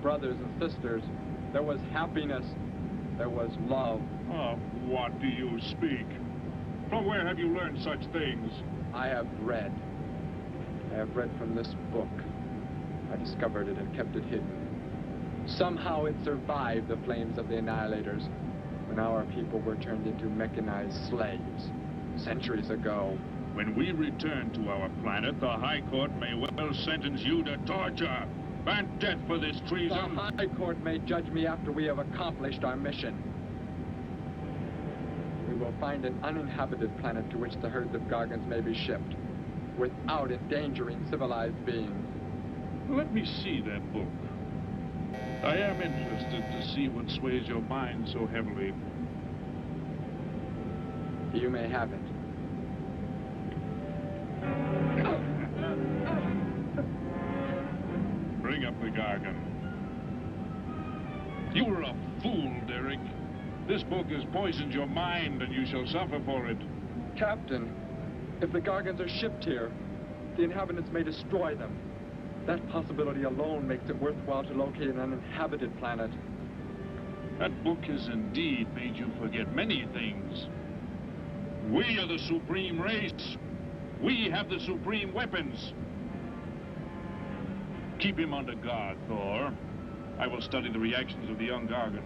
brothers and sisters. There was happiness. There was love. Of what do you speak? From where have you learned such things? I have read. I have read from this book. I discovered it and kept it hidden. Somehow it survived the flames of the Annihilators when our people were turned into mechanized slaves centuries ago. When we return to our planet, the High Court may well sentence you to torture and death for this treason. The High Court may judge me after we have accomplished our mission. We will find an uninhabited planet to which the herds of Gargans may be shipped, without endangering civilized beings. Let me see that book. I am interested to see what sways your mind so heavily. You may have it. Bring up the Gargan. You were a fool, Derek. This book has poisoned your mind, and you shall suffer for it. Captain, if the Gargans are shipped here, the inhabitants may destroy them. That possibility alone makes it worthwhile to locate an uninhabited planet. That book has indeed made you forget many things. We are the supreme race. We have the supreme weapons. Keep him under guard, Thor. I will study the reactions of the young Gargan.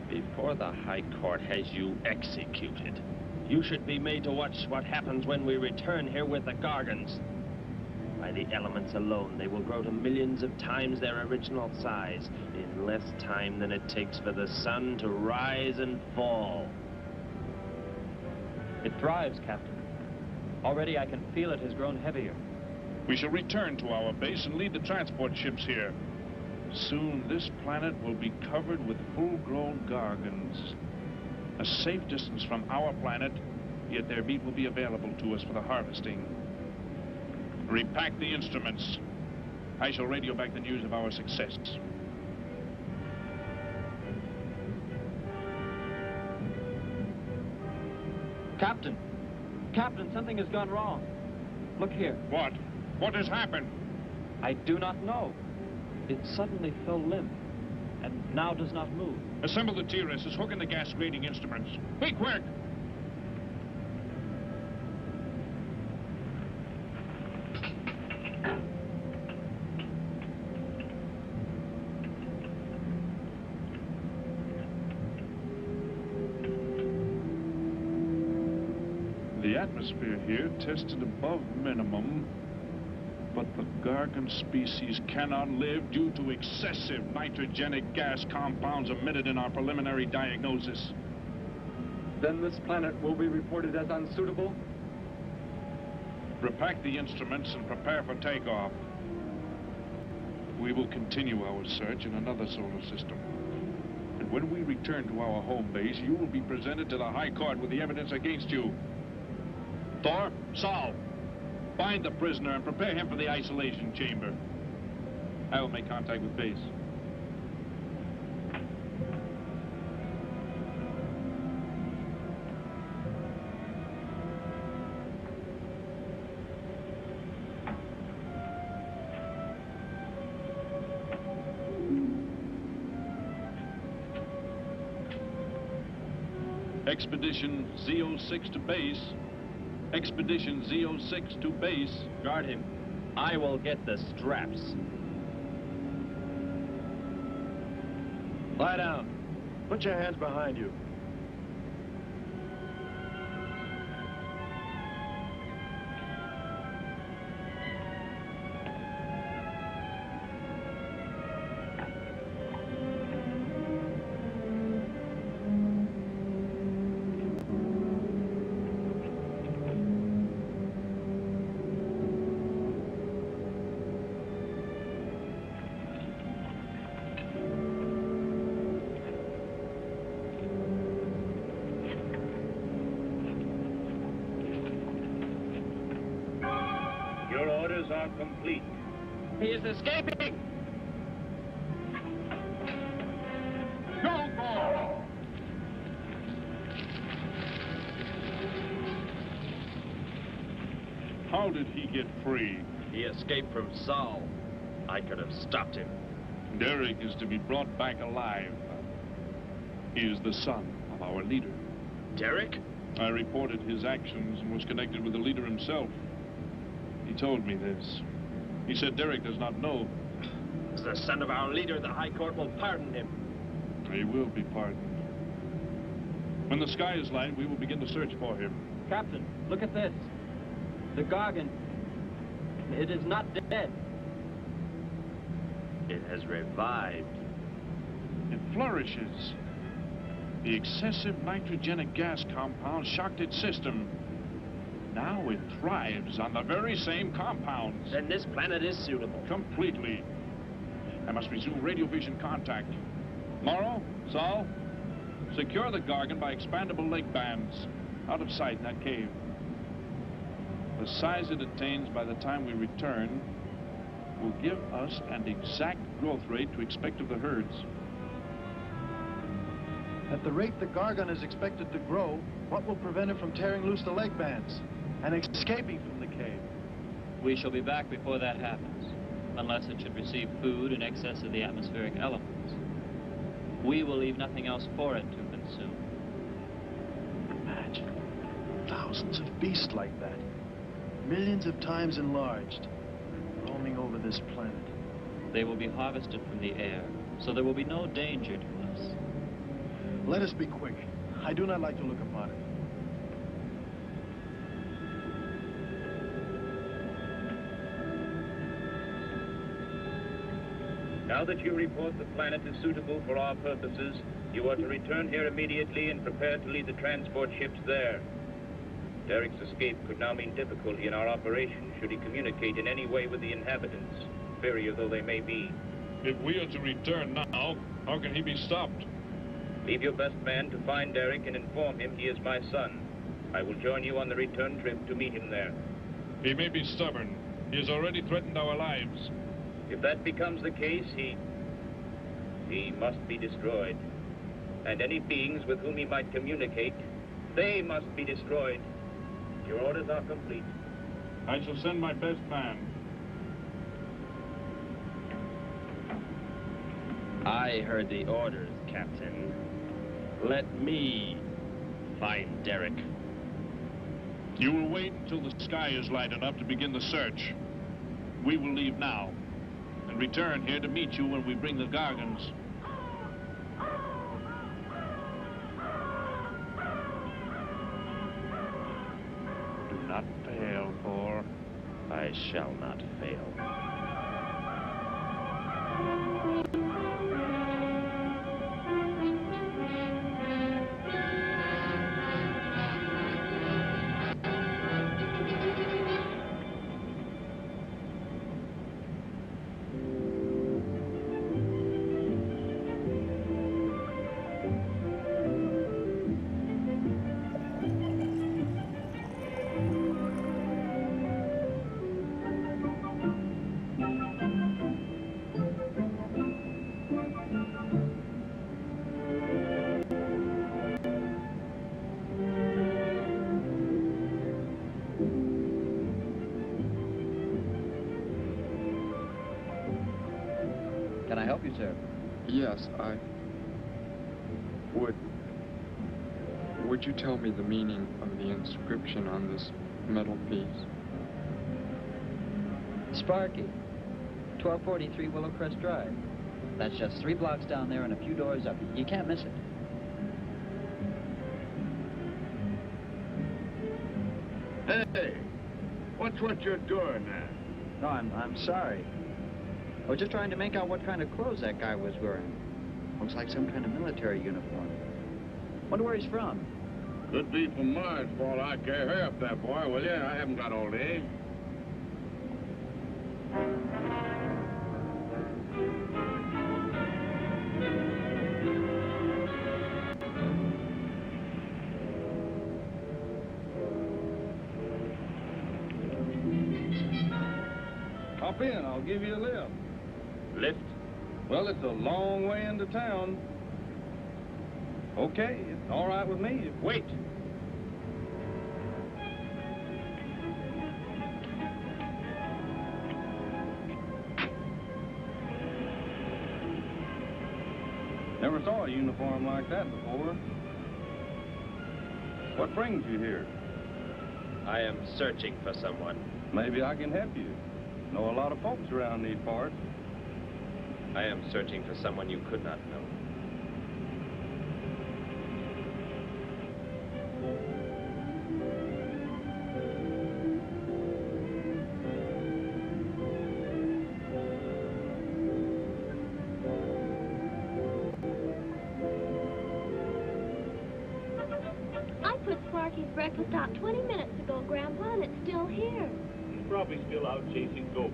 Before the High Court has you executed, you should be made to watch what happens when we return here with the Gargans. By the elements alone, they will grow to millions of times their original size in less time than it takes for the sun to rise and fall. It thrives, Captain. Already I can feel it has grown heavier. We shall return to our base and lead the transport ships here. Soon this planet will be covered with full-grown Gargans. A safe distance from our planet, yet their meat will be available to us for the harvesting. Repack the instruments. I shall radio back the news of our success. Captain! Captain, something has gone wrong. Look here. What? What has happened? I do not know. It suddenly fell limp, and now does not move. Assemble the TRSs, hook in the gas grading instruments. Be quick! The atmosphere here tested above minimum. But the Gargan species cannot live due to excessive nitrogenic gas compounds emitted in our preliminary diagnosis. Then this planet will be reported as unsuitable? Repack the instruments and prepare for takeoff. We will continue our search in another solar system. And when we return to our home base, you will be presented to the High Court with the evidence against you. Thor, Saul, find the prisoner and prepare him for the isolation chamber. I will make contact with base. Expedition Z06 to base. Expedition Z06 to base. Guard him. I will get the straps. Lie down. Put your hands behind you. Your orders are complete. He is escaping! Go! How did he get free? He escaped from Saul. I could have stopped him. Derek is to be brought back alive. He is the son of our leader. Derek? I reported his actions and was connected with the leader himself. He told me this. He said Derek does not know. As the son of our leader, the High Court will pardon him. He will be pardoned. When the sky is light, we will begin to search for him. Captain, look at this. The Gargan. It is not dead. It has revived. It flourishes. The excessive nitrogenic gas compound shocked its system. Now it thrives on the very same compounds. Then this planet is suitable. Completely. I must resume radio vision contact. Morrow, Saul, secure the Gargan by expandable leg bands. Out of sight in that cave. The size it attains by the time we return will give us an exact growth rate to expect of the herds. At the rate the Gargan is expected to grow, what will prevent it from tearing loose the leg bands and escaping from the cave? We shall be back before that happens, unless it should receive food in excess of the atmospheric elements. We will leave nothing else for it to consume. Imagine thousands of beasts like that, millions of times enlarged, roaming over this planet. They will be harvested from the air, so there will be no danger to us. Let us be quick. I do not like to look upon it. Now that you report the planet is suitable for our purposes, you are to return here immediately and prepare to lead the transport ships there. Derek's escape could now mean difficulty in our operation should he communicate in any way with the inhabitants, inferior though they may be. If we are to return now, how can he be stopped? Leave your best man to find Derek and inform him he is my son. I will join you on the return trip to meet him there. He may be stubborn. He has already threatened our lives. If that becomes the case, he must be destroyed. And any beings with whom he might communicate, they must be destroyed. Your orders are complete. I shall send my best man. I heard the orders, Captain. Let me find Derek. You will wait until the sky is light enough to begin the search. We will leave now and return here to meet you when we bring the Gargans. Do not fail, Thor. I shall not fail. Can I help you, sir? Yes, Would you tell me the meaning of the inscription on this metal piece? Sparky, 1243 Willowcrest Drive. That's just 3 blocks down there and a few doors up. You can't miss it. Hey, what's what you're doing there? No, I'm sorry. I was just trying to make out what kind of clothes that guy was wearing. Looks like some kind of military uniform. Wonder where he's from. Could be from Mars, for all I care. Hurry up there, boy, will you? I haven't got all day. Hop in, I'll give you a lift. Lift? Well, it's a long way into town. Okay, it's all right with me. Wait. Never saw a uniform like that before. What brings you here? I am searching for someone. Maybe I can help you. Know a lot of folks around these parts. I am searching for someone you could not know. I put Sparky's breakfast out 20 minutes ago, Grandpa, and it's still here. He's probably still out chasing gophers.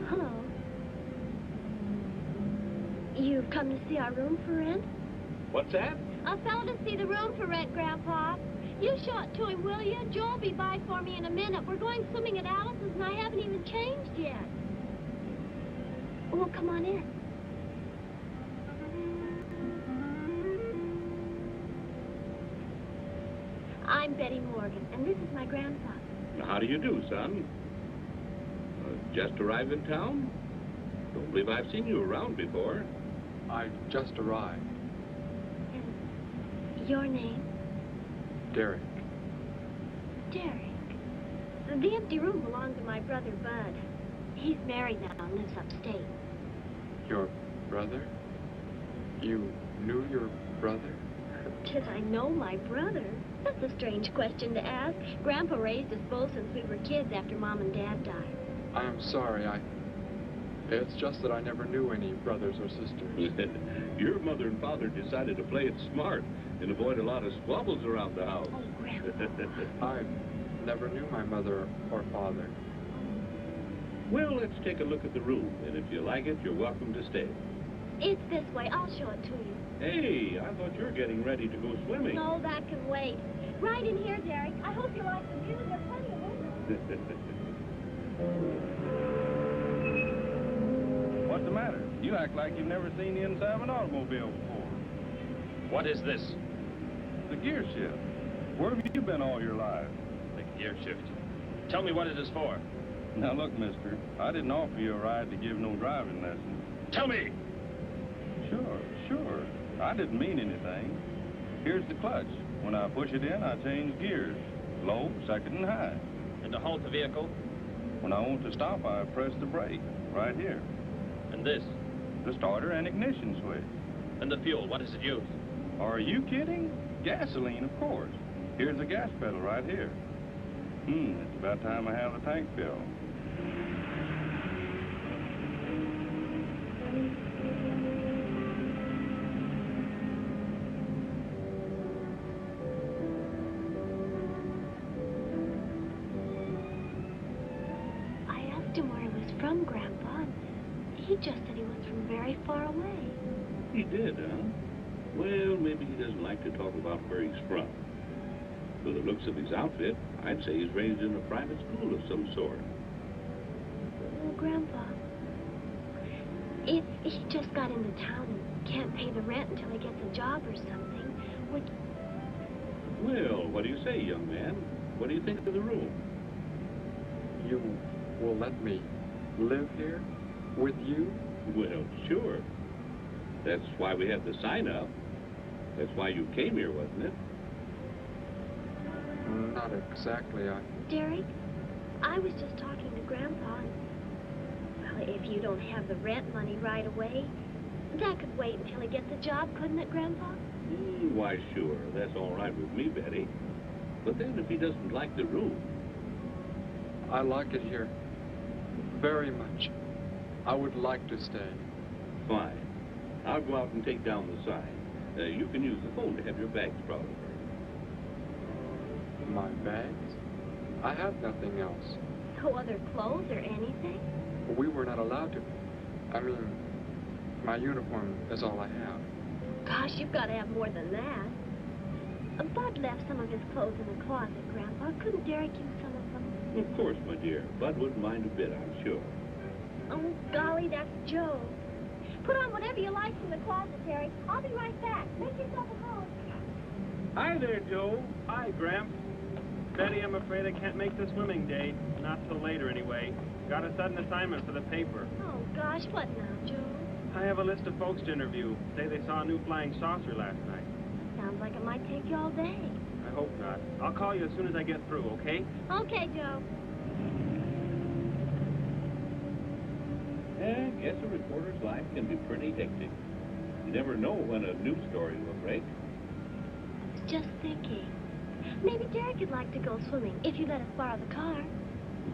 Hello. You've come to see our room for rent? What's that? A fellow to see the room for rent, Grandpa. You show it to him, will you? Joe'll be by for me in a minute. We're going swimming at Alice's, and I haven't even changed yet. Well, come on in. I'm Betty Morgan, and this is my grandfather. How do you do, son? Just arrived in town? Don't believe I've seen you around before. I just arrived. And your name? Derek. Derek. The empty room belonged to my brother, Bud. He's married now and lives upstate. Your brother? You knew your brother? Did I know my brother? That's a strange question to ask. Grandpa raised us both since we were kids after Mom and Dad died. I'm sorry, It's just that I never knew any brothers or sisters. Your mother and father decided to play it smart and avoid a lot of squabbles around the house. Oh, Grandpa. I never knew my mother or father. Well, let's take a look at the room, and if you like it, you're welcome to stay. It's this way. I'll show it to you. Hey, I thought you were getting ready to go swimming. No, that can wait. Right in here, Derek. I hope you like the view. There's plenty of windows. What's the matter? You act like you've never seen the inside of an automobile before. What is this? The gear shift. Where have you been all your life? The gear shift. Tell me what it is for. Now look, mister, I didn't offer you a ride to give no driving lessons. Tell me! Sure. I didn't mean anything. Here's the clutch. When I push it in, I change gears. Low, second, and high. And to halt the vehicle? When I want to stop, I press the brake, right here. And this? The starter and ignition switch. And the fuel, what does it use? Are you kidding? Gasoline, of course. Here's the gas pedal right here. It's about time I have the tank filled. I asked him where he was from, Grandpa, and he just said he was from very far away. He did, huh? Well, maybe he doesn't like to talk about where he's from. By the looks of his outfit, I'd say he's raised in a private school of some sort. Well, Grandpa, if he just got into town and can't pay the rent until he gets a job or something, would... Well, what do you say, young man? What do you think of the room? You will let me live here with you? Well, sure. That's why we had the sign up. That's why you came here, wasn't it? Not exactly. Derek, I was just talking to Grandpa, and, well, if you don't have the rent money right away, that could wait until he gets a job, couldn't it, Grandpa? Why, sure. That's all right with me, Betty. But then if he doesn't like the room... I like it here very much. I would like to stay. Fine. I'll go out and take down the sign. You can use the phone to have your bags brought over. My bags? I have nothing else. No other clothes or anything? We were not allowed to. I mean, my uniform is all I have. Gosh, you've got to have more than that. Bud left some of his clothes in the closet, Grandpa. Couldn't Derek use some of them? Of course, my dear. Bud wouldn't mind a bit, I'm sure. Oh, golly, that's Joe. Put on whatever you like from the closet, Terry. I'll be right back. Make yourself at home. Hi there, Joe. Hi, Gramps. Betty, I'm afraid I can't make the swimming date. Not till later, anyway. Got a sudden assignment for the paper. Oh, gosh, what now, Joe? I have a list of folks to interview. Say they saw a new flying saucer last night. Sounds like it might take you all day. I hope not. I'll call you as soon as I get through, okay? Okay, Joe. I guess a reporter's life can be pretty hectic. You never know when a news story will break. I was just thinking. Maybe Derek would like to go swimming if you let us borrow the car.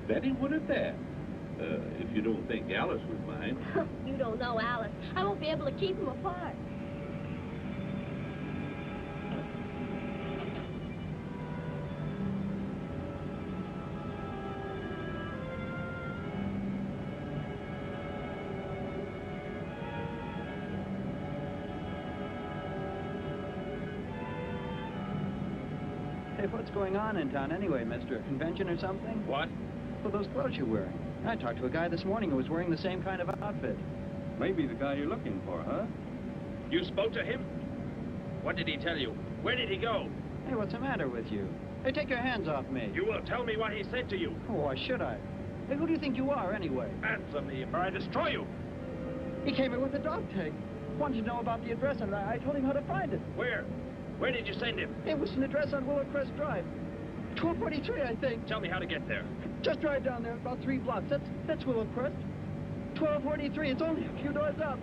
Betty would at that. If you don't think Alice would mind. You don't know Alice. I won't be able to keep them apart. Hey, what's going on in town anyway, mister? A convention or something? What? Well, those clothes you're wearing. I talked to a guy this morning who was wearing the same kind of outfit. Maybe the guy you're looking for, huh? You spoke to him? What did he tell you? Where did he go? Hey, what's the matter with you? Hey, take your hands off me. You will tell me what he said to you. Oh, why should I? Hey, who do you think you are, anyway? Answer me, or I destroy you. He came in with a dog tag. Wanted to know about the address, and I told him how to find it. Where? Where did you send him? It was an address on Willow Crest Drive. 1243, I think. Tell me how to get there. Just drive down there, about 3 blocks. That's Willow Crest. 1243, it's only a few doors up.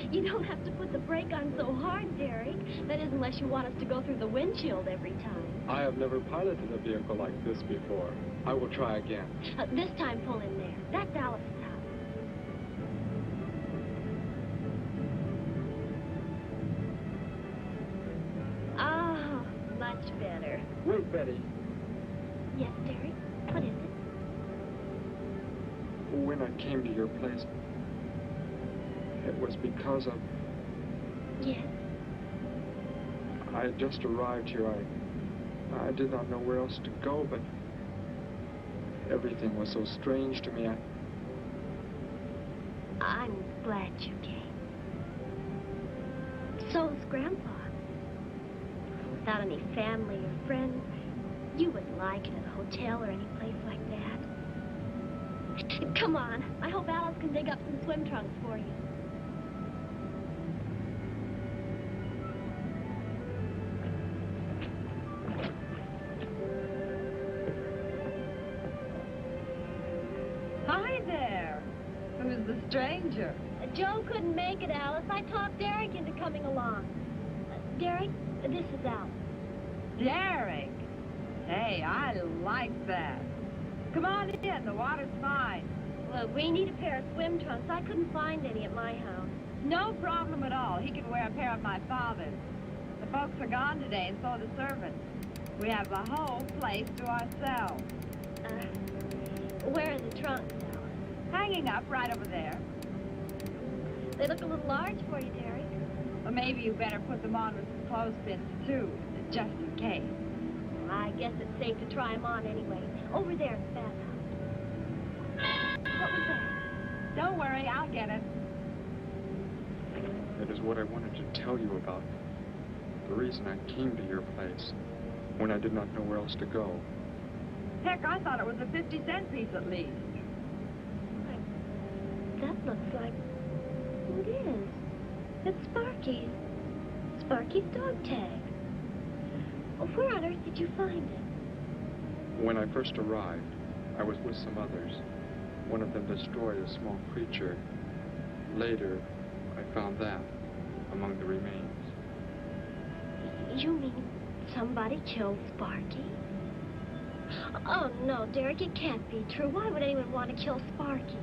You don't have to put the brake on so hard, Derek. That is, unless you want us to go through the windshield every time. I have never piloted a vehicle like this before. I will try again. This time, pull in there. That's Alice's house. Oh, much better. Wait, Betty. Yes, Derek? What is it? When I came to your place, it was because of... Yes? I had just arrived here. I did not know where else to go, but everything was so strange to me. I'm glad you came. So's Grandpa. Without any family or friends, you wouldn't like it at a hotel or any place like that. Come on. I hope Alice can dig up some swim trunks for you. a stranger. Joe couldn't make it, Alice. I talked Derek into coming along. Derek, this is Alice. Derek? Hey, I like that. Come on in, the water's fine. Look, we need a pair of swim trunks. I couldn't find any at my house. No problem at all. He can wear a pair of my father's. The folks are gone today, and so are the servants. We have the whole place to ourselves. Where are the trunks, Alice? Hanging up right over there. They look a little large for you, Derek. Well, maybe you better put them on with some clothespins, too, just in case. Well, I guess it's safe to try them on anyway. Over there at the bathhouse. What was that? Don't worry, I'll get it. It is what I wanted to tell you about. The reason I came to your place when I did not know where else to go. Heck, I thought it was a 50-cent piece at least. That looks like... Who it is? It's Sparky's. Sparky's dog tag. Where on earth did you find it? When I first arrived, I was with some others. One of them destroyed a small creature. Later, I found that among the remains. You mean somebody killed Sparky? Oh, no, Derek, it can't be true. Why would anyone want to kill Sparky?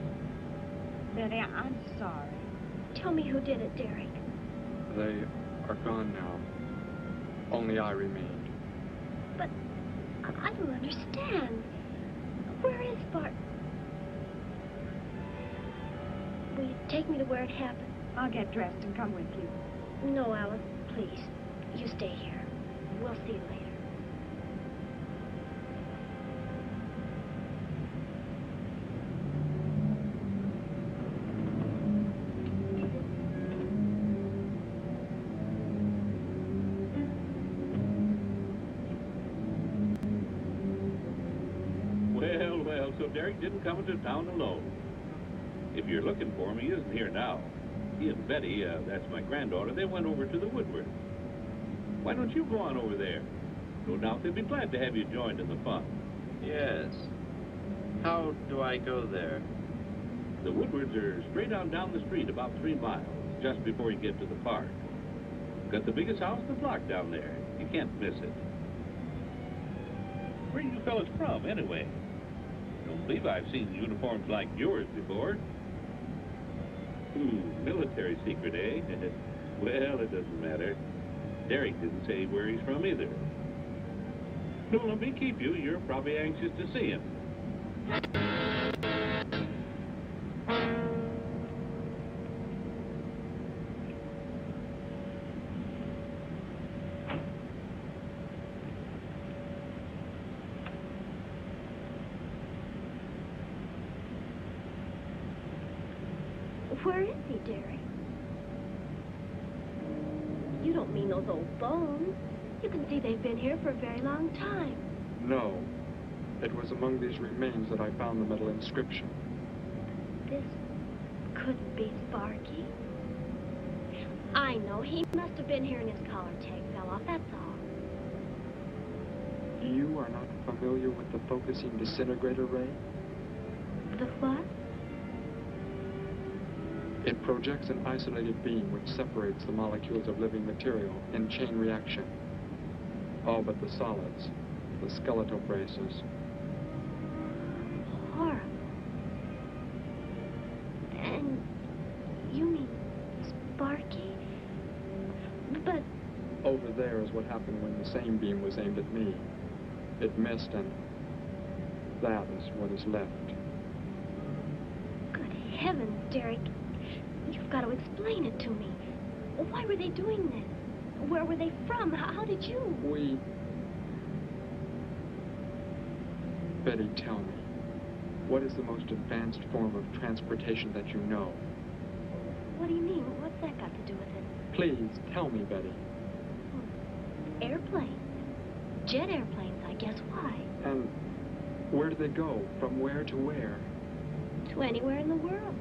Betty, I'm sorry. Tell me who did it, Derek. They are gone now. Only I remained. But I don't understand. Where is Sparky? Will you take me to where it happened? I'll get dressed and come with you. No, Alice, please. You stay here. We'll see you later. Well, so Derek didn't come into town alone. If you're looking for him, he isn't here now. He and Betty, that's my granddaughter, they went over to the Woodward. Why don't you go on over there? No doubt they'd be glad to have you joined in the fun. Yes. How do I go there? The Woodwards are straight on down the street, about 3 miles, just before you get to the park. Got the biggest house in the block down there. You can't miss it. Where are you fellas from, anyway? Don't believe I've seen uniforms like yours before. Military secret, eh? Well, it doesn't matter. Derek didn't say where he's from either. Don't let me keep you. You're probably anxious to see him. Where is he, Derek? You don't mean those old bones. You can see they've been here for a very long time. No. It was among these remains that I found the metal inscription. This couldn't be Sparky. I know. He must have been here and his collar tag fell off, that's all. You are not familiar with the focusing disintegrator ray? The what? It projects an isolated beam which separates the molecules of living material in chain reaction. All but the solids, the skeletal braces. Horrible. And you mean Sparky? But... Over there is what happened when the same beam was aimed at me. It missed, and that is what is left. Good heavens, Derek. You've got to explain it to me. Why were they doing this? Where were they from? How did you... We... Betty, tell me. What is the most advanced form of transportation that you know? What do you mean? What's that got to do with it? Please, tell me, Betty. Airplanes. Jet airplanes, I guess. Why? And where do they go? From where to where? To anywhere in the world.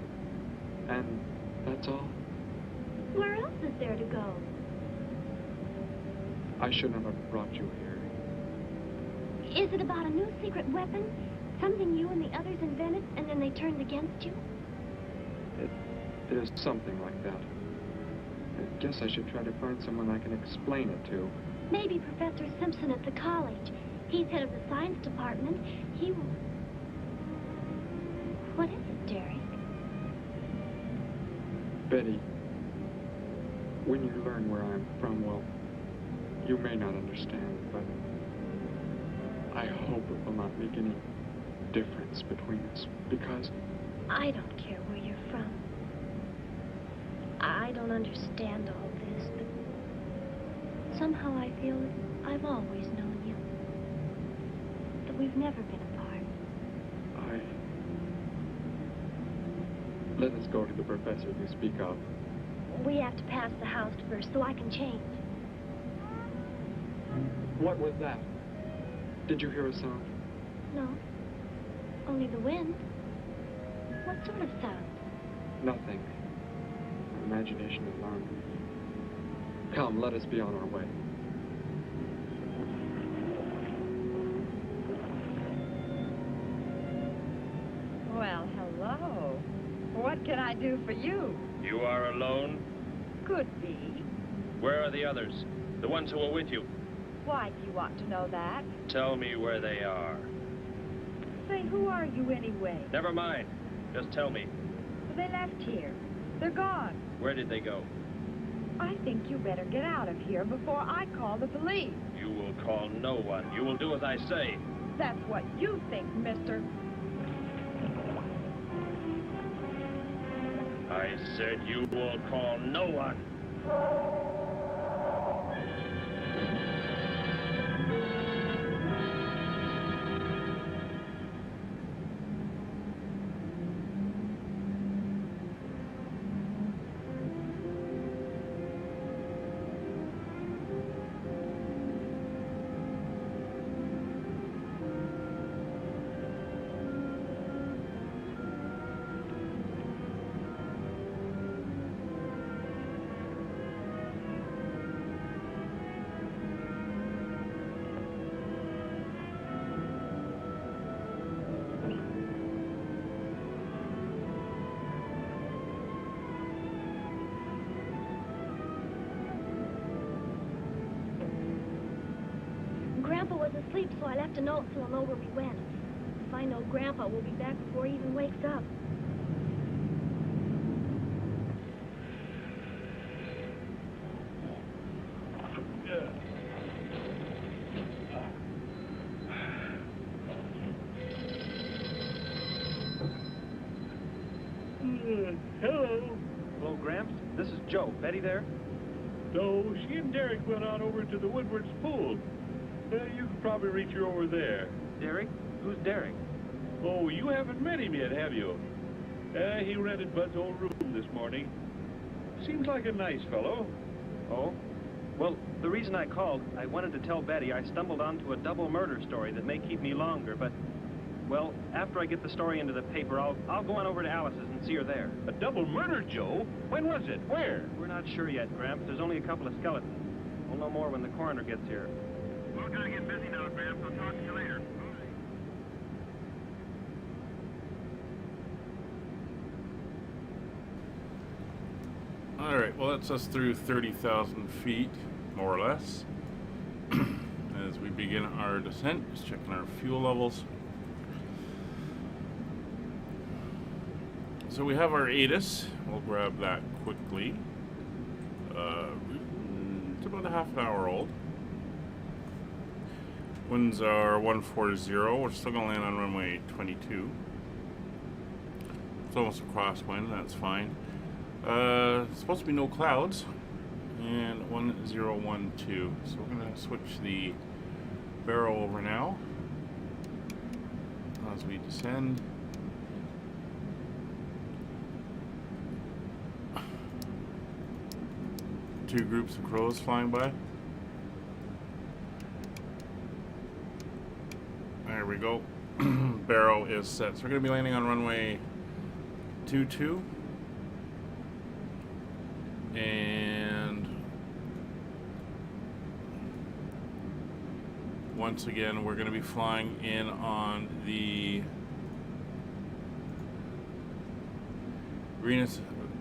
And that's all? Where else is there to go? I should not have brought you here. Is it about a new secret weapon? Something you and the others invented and then they turned against you? There's something like that. I guess I should try to find someone I can explain it to. Maybe Professor Simpson at the college. He's head of the science department. He will... What is it, Derek? Betty, when you learn where I'm from, well, you may not understand, but I hope it will not make any difference between us, because... I don't care where you're from. I don't understand all this, but somehow I feel that I've always known you. That we've never been apart. Let us go to the professor you speak of. We have to pass the house first so I can change. What was that? Did you hear a sound? No. Only the wind. What sort of sound? Nothing. My imagination alarmed me. Come, let us be on our way. Well, hello. What can I do for you? You are alone? Could be. Where are the others? The ones who were with you? Why do you want to know that? Tell me where they are. Say, who are you anyway? Never mind. Just tell me. They left here. They're gone. Where did they go? I think you better get out of here before I call the police. You will call no one. You will do as I say. That's what you think, mister. I said you will call no one. Grandpa was asleep, so I left a note so he'll know where we went. If I know Grandpa, we'll be back before he even wakes up. Hello. Hello, Gramps. This is Joe. Betty there? No, she and Derek went on over to the Woodward's pool. You can probably reach her over there. Derek? Who's Derek? Oh, you haven't met him yet, have you? He rented Bud's old room this morning. Seems like a nice fellow. Oh? Well, the reason I called, I wanted to tell Betty I stumbled onto a double murder story that may keep me longer, but, well, after I get the story into the paper, I'll go on over to Alice's and see her there. A double murder, Joe? When was it? Where? We're not sure yet, Gramps. There's only a couple of skeletons. We'll know more when the coroner gets here. We're gonna get busy now, Gramps. I'll talk to you later. All right, well, that's us through 30,000 feet, more or less. As we begin our descent, just checking our fuel levels. So we have our ATIS. We'll grab that quickly. It's about a half an hour old. Winds are 140. We're still going to land on runway 22. It's almost a crosswind. That's fine. Supposed to be no clouds. And 1012. So we're going to switch the barrel over now as we descend. Two groups of crows flying by. There we go. Barrel is set. So we're going to be landing on runway 22. And once again, we're going to be flying in on the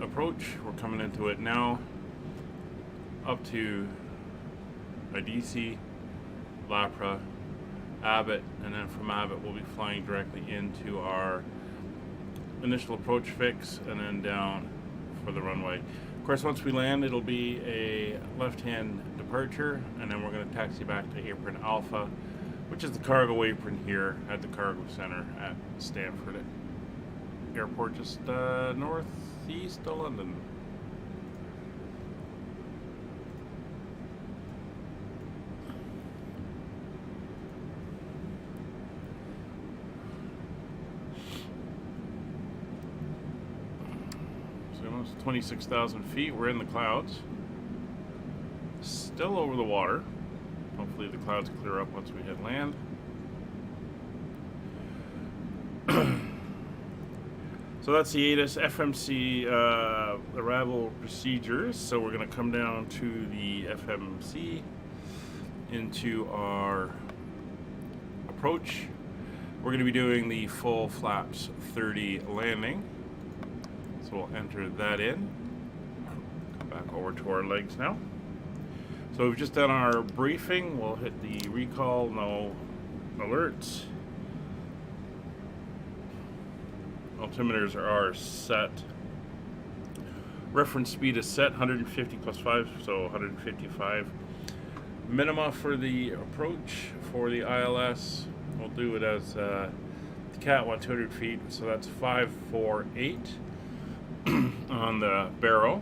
approach. We're coming into it now, up to IDC, Lapra, Abbott, and then from Abbott we'll be flying directly into our initial approach fix and then down for the runway. Of course, once we land, it'll be a left-hand departure, and then we're going to taxi back to Apron Alpha, which is the cargo apron here at the Cargo Center at Stanford Airport, just northeast of London. So almost 26,000 feet. We're in the clouds. Still over the water. Hopefully the clouds clear up once we hit land. So that's the ATIS FMC arrival procedures. So we're going to come down to the FMC into our approach. We're going to be doing the full flaps 30 landing. So we'll enter that in. Come back over to our legs now. So we've just done our briefing. We'll hit the recall, no alerts. Altimeters are set. Reference speed is set, 150 plus 5, so 155. Minima for the approach for the ILS, we'll do it as the Cat 200 feet, so that's 548 on the Barrow.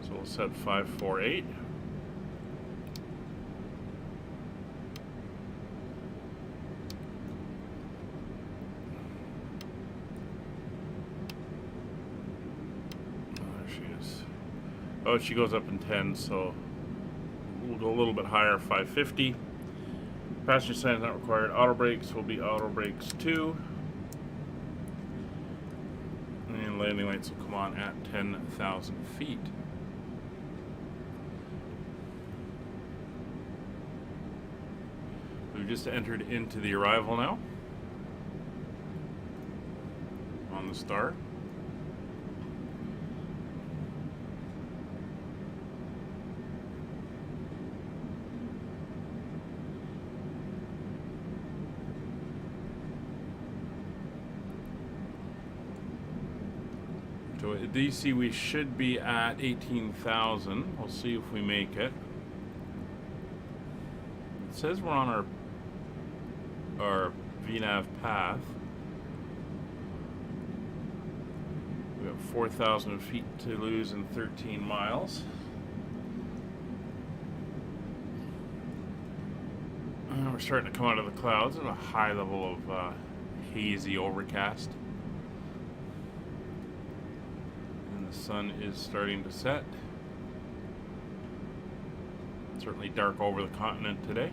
So we'll set 548. Oh, she goes up in 10, so we'll go a little bit higher, 550. Passenger side is not required. Auto brakes will be auto brakes 2. And landing lights will come on at 10,000 feet. We've just entered into the arrival now on the star. So at DC we should be at 18,000. We'll see if we make it. It says we're on our VNAV path. We have 4,000 feet to lose in 13 miles. And we're starting to come out of the clouds at a high level of hazy overcast. The sun is starting to set. It's certainly dark over the continent today.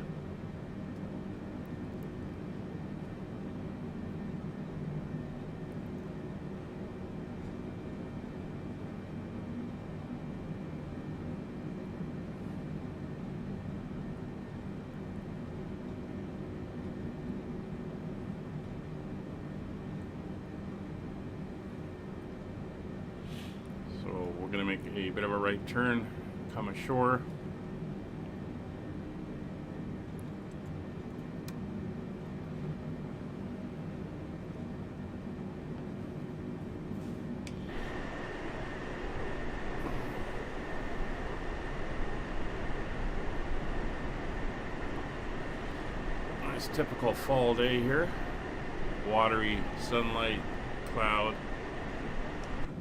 We're going to make a bit of a right turn, come ashore. Nice typical fall day here. Watery sunlight, cloud,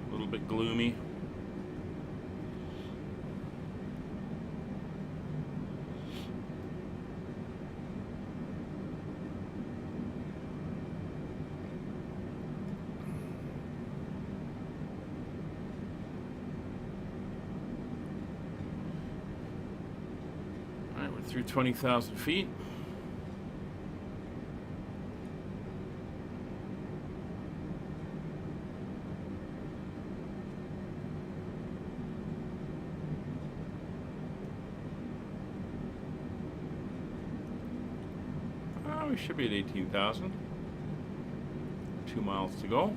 a little bit gloomy. Through 20,000 feet. We should be at 18,000. 2 miles to go.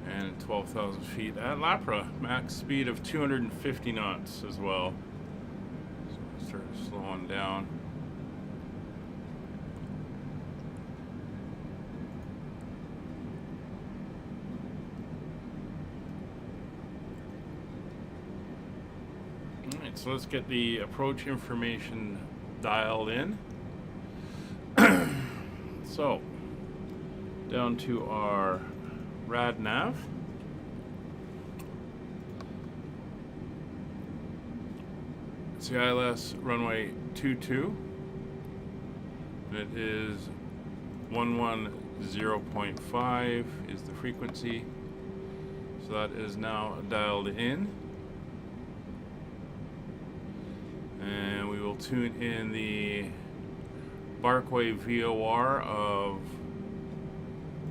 And 12,000 feet at Lapra, max speed of 250 knots as well. So I start slowing down. Alright, so let's get the approach information dialed in. So, down to our rad nav. CILS runway 22. It is 110.5 is the frequency. So that is now dialed in. And we will tune in the Barkway VOR of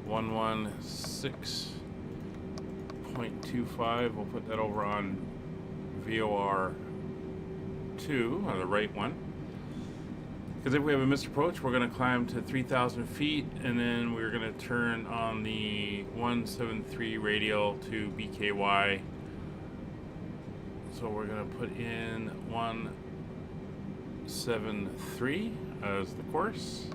116.25. We'll put that over on VOR 2, or the right one. Because if we have a missed approach, we're going to climb to 3,000 feet, and then we're going to turn on the 173 radial to BKY. So we're going to put in 173 as the course.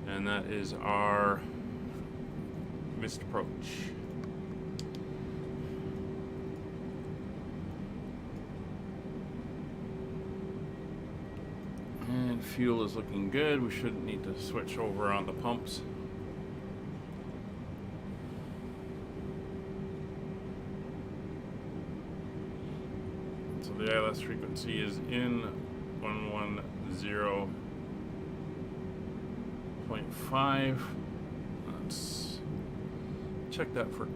And that is our missed approach. And fuel is looking good. We shouldn't need to switch over on the pumps. So the ILS frequency is in 110.5. Let's check that for.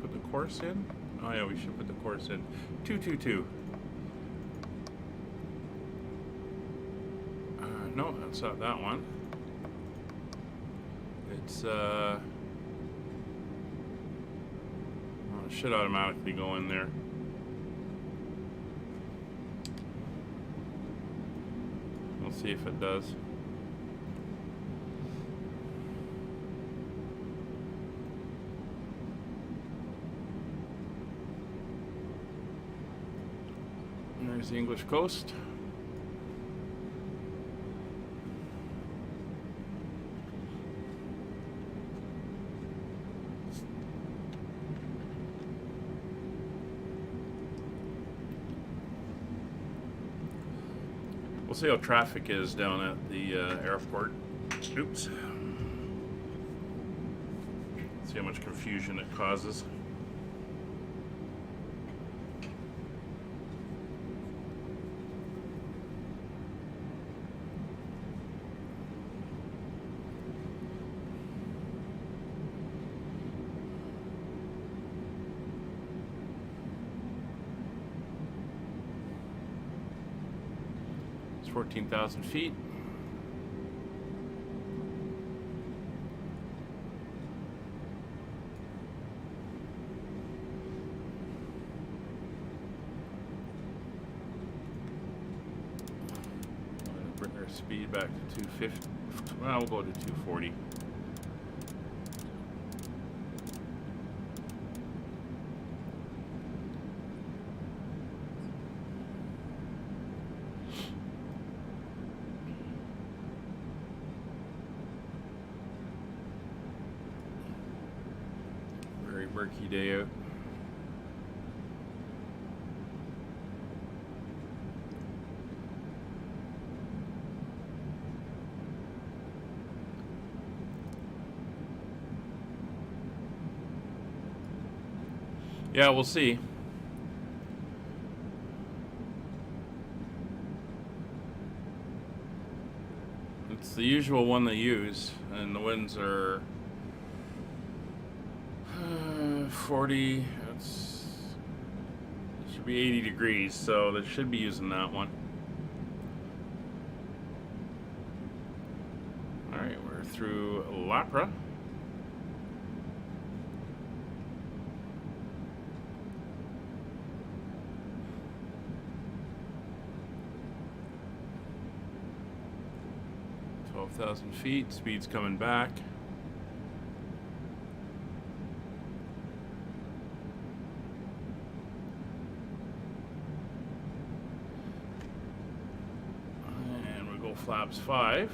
Put the course in. Oh yeah, we should put the course in. 222. No, that's not that one. It's well, it should automatically go in there. We'll see if it does. And there's the English coast. We'll see how traffic is down at the airport. Oops. See how much confusion it causes. It's 14,000 feet. Bring our speed back to 250. Well, we'll go to 240. Very murky day out. Yeah, we'll see. It's the usual one they use, and the winds are 40. It should be 80 degrees, so they should be using that one. Alright, we're through Lapra. Thousand feet, speed's coming back. And we go flaps 5.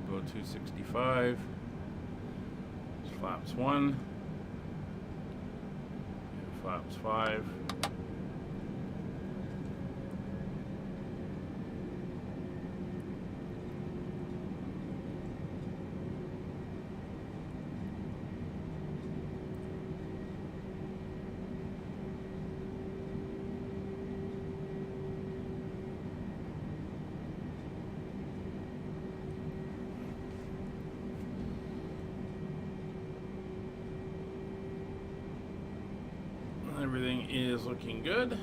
Go 265. Flaps 1. Flaps 5. Everything is looking good.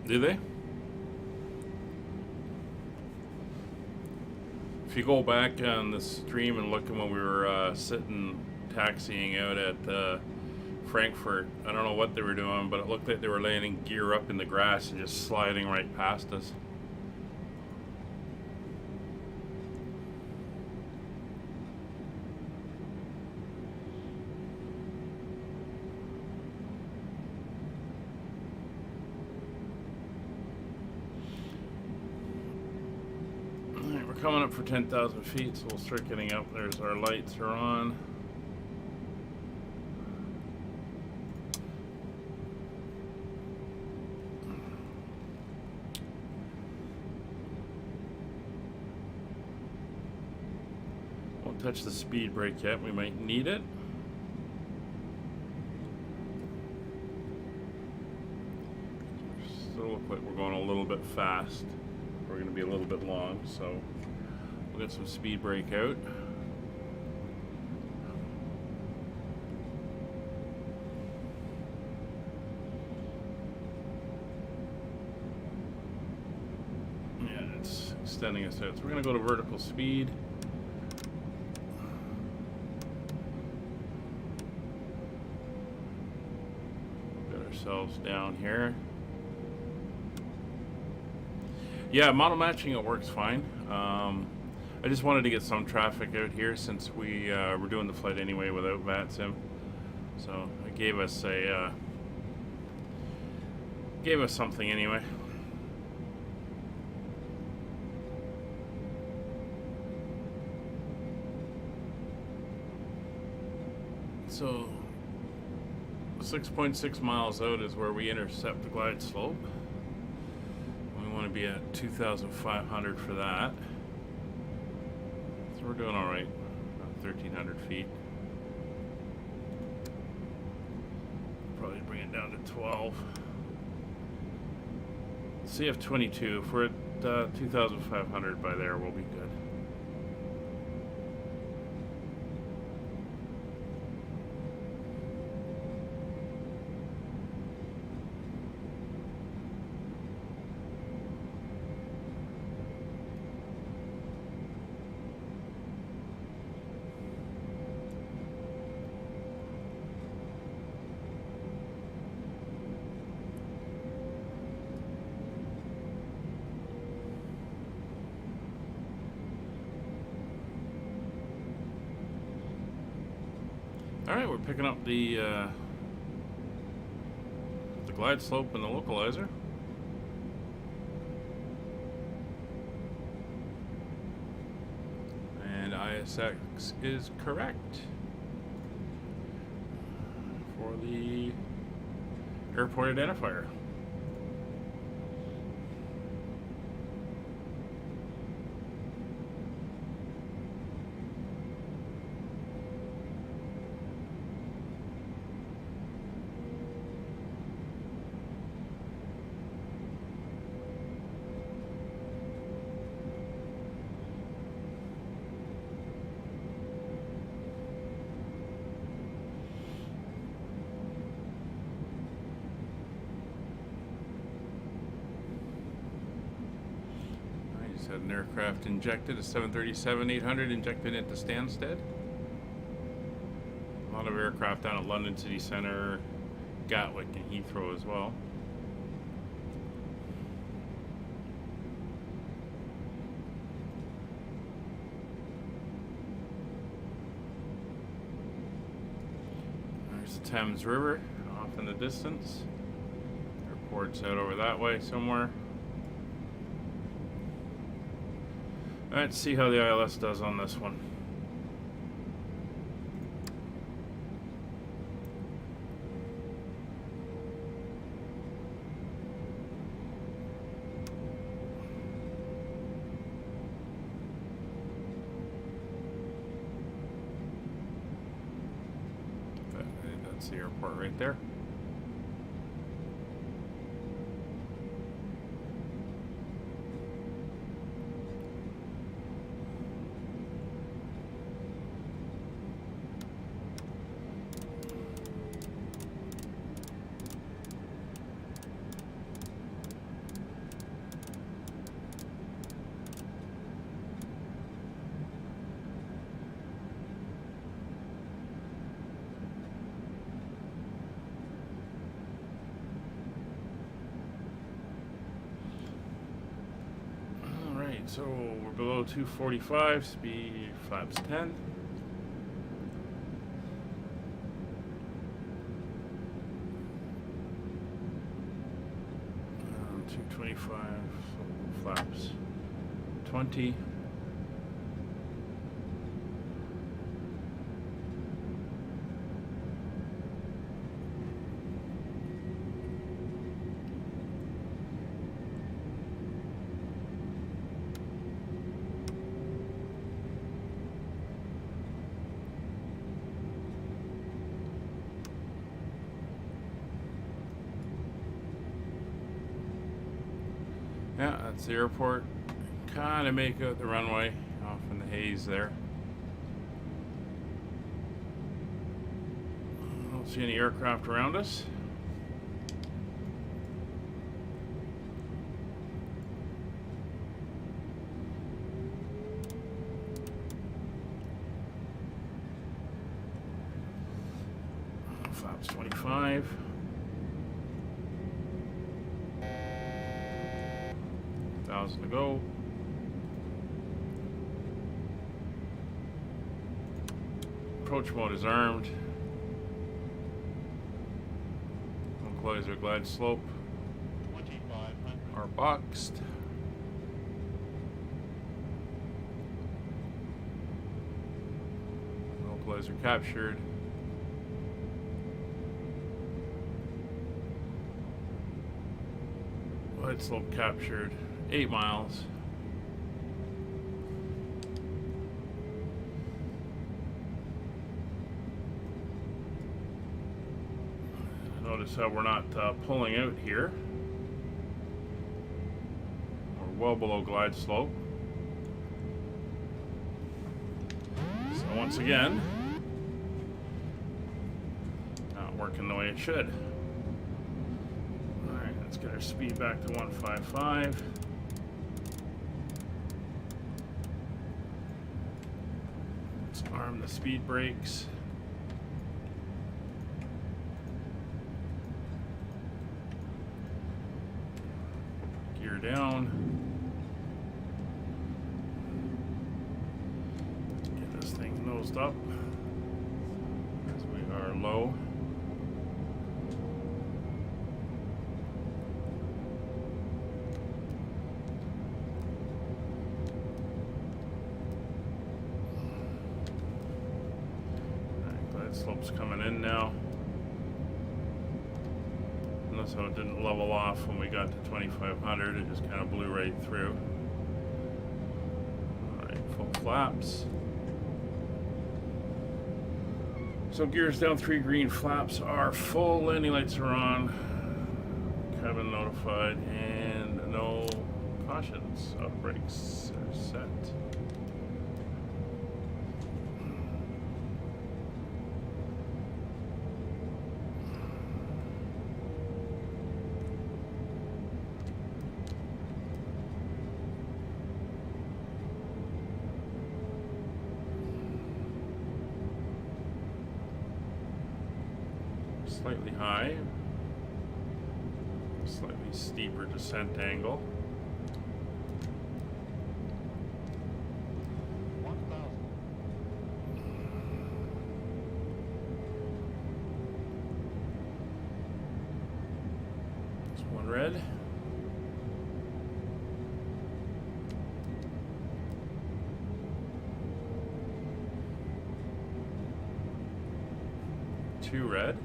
Do they? If you go back on the stream and look at when we were sitting taxiing out at Frankfurt, I don't know what they were doing, but it looked like they were landing gear up in the grass and just sliding right past us. Coming up for 10,000 feet, so we'll start getting up. There's our lights are on. Won't touch the speed brake yet. We might need it. Still look like we're going a little bit fast. We're going to be a little bit long, so we'll get some speed brake out. Yeah, it's extending us out. So we're going to go to vertical speed. Get ourselves down here. Yeah, model matching, it works fine. I just wanted to get some traffic out here since we were doing the flight anyway without VATSim. So it gave us something anyway. So 6.6 miles out is where we intercept the glide slope. We want to be at 2,500 for that. So we're doing all right, about 1,300 feet. Probably bring it down to 12. CF22, if we're at 2,500 by there, we'll be good. Alright, we're picking up the glide slope and the localizer. And ISX is correct for the airport identifier. had an aircraft injected, a 737-800 injected into Stansted. A lot of aircraft down at London City Centre, Gatwick, and Heathrow as well. There's the Thames River off in the distance. Airport's out over that way somewhere. Let's see how the ILS does on this one. That's the airport right there. So we're below 245, speed flaps 10. 225, so flaps 20. Yeah, that's the airport. Kind of make out the runway off in the haze there. I don't see any aircraft around us. Flaps 25. To go. Approach mode is armed. Equalizer glide slope are boxed. Equalizer captured. Glide slope captured. 8 miles. Notice how we're not pulling out here. We're well below glide slope. So once again, not working the way it should. Alright, let's get our speed back to 155. Arm the speed brakes. Gear down. Get this thing nosed up as we are low. Slope's coming in now. Notice how it didn't level off when we got to 2500. It just kind of blew right through. Alright, full flaps. So gears down, 3 green flaps are full. Landing lights are on. Cabin notified. And no cautions. Auto brakes are set. Slightly high. Slightly steeper descent angle. This one red. Two red.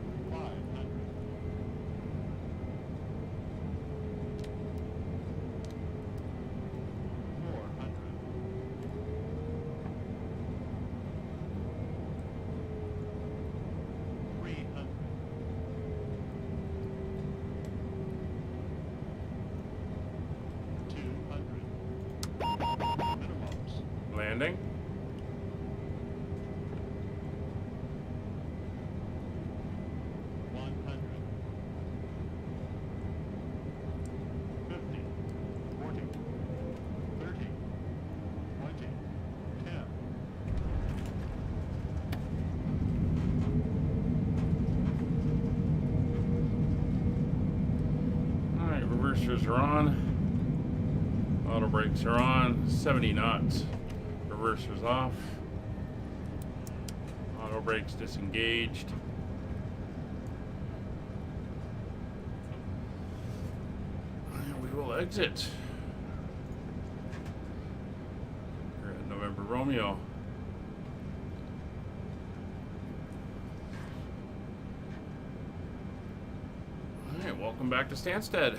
Landing. All right, reversers are on. Auto brakes are on. 70 knots. Reversers off. Auto brakes disengaged. And we will exit. We're at November Romeo. Alright, welcome back to Stansted.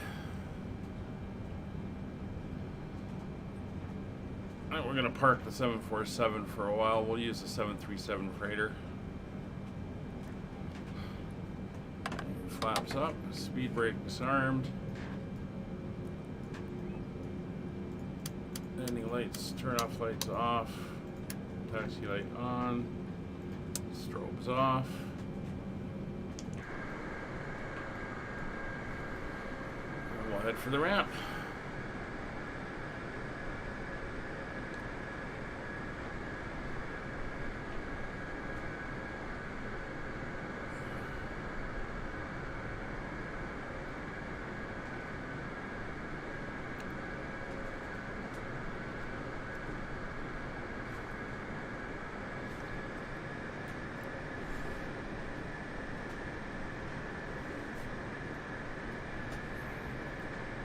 We're going to park the 747 for a while. We'll use the 737 freighter. Flaps up, speed brake disarmed. Landing lights, turn off lights off. Taxi light on. Strobes off. And we'll head for the ramp.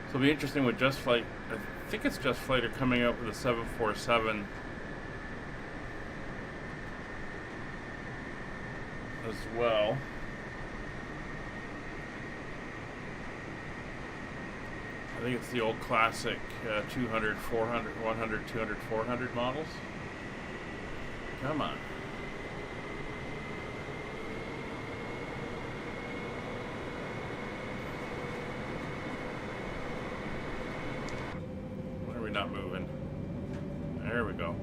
So it'll be interesting with Just Flight. I think it's Just Flight are coming up with a 747 as well. I think it's the old classic 200, 400, 100, 200, 400 models. Come on. Not moving. There we go.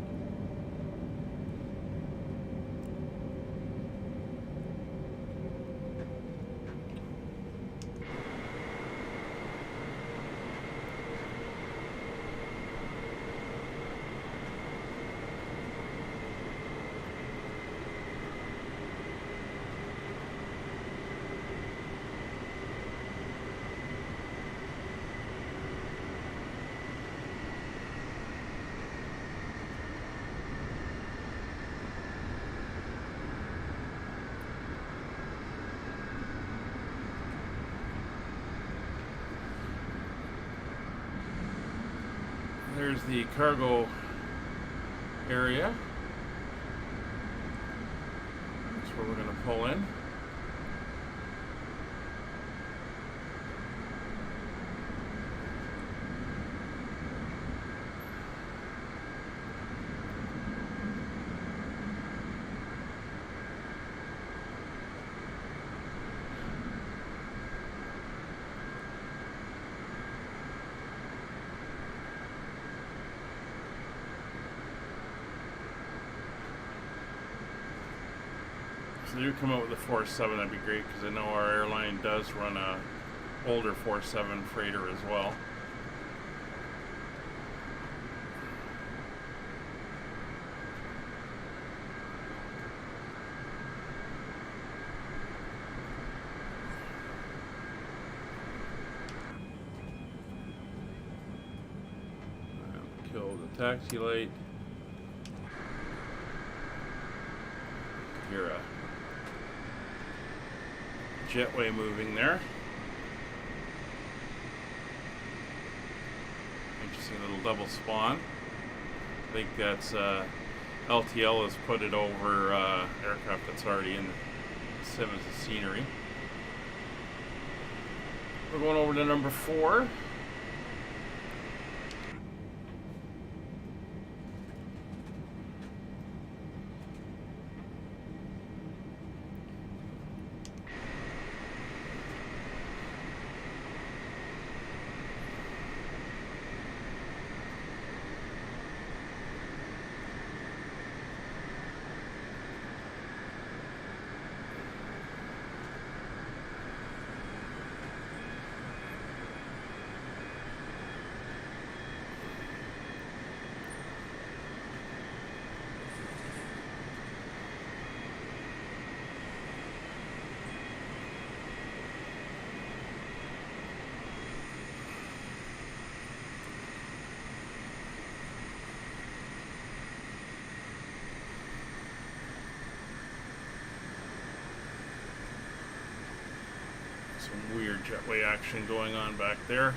There's the cargo area. That's where we're going to pull in. If they do come out with a 47, that'd be great, because I know our airline does run a older 47 freighter as well. taxi light. Hear a jetway moving there. Interesting little double spawn. I think that's LTL has put it over aircraft that's already in the Simmons scenery. We're going over to number 4. Some weird jetway action going on back there.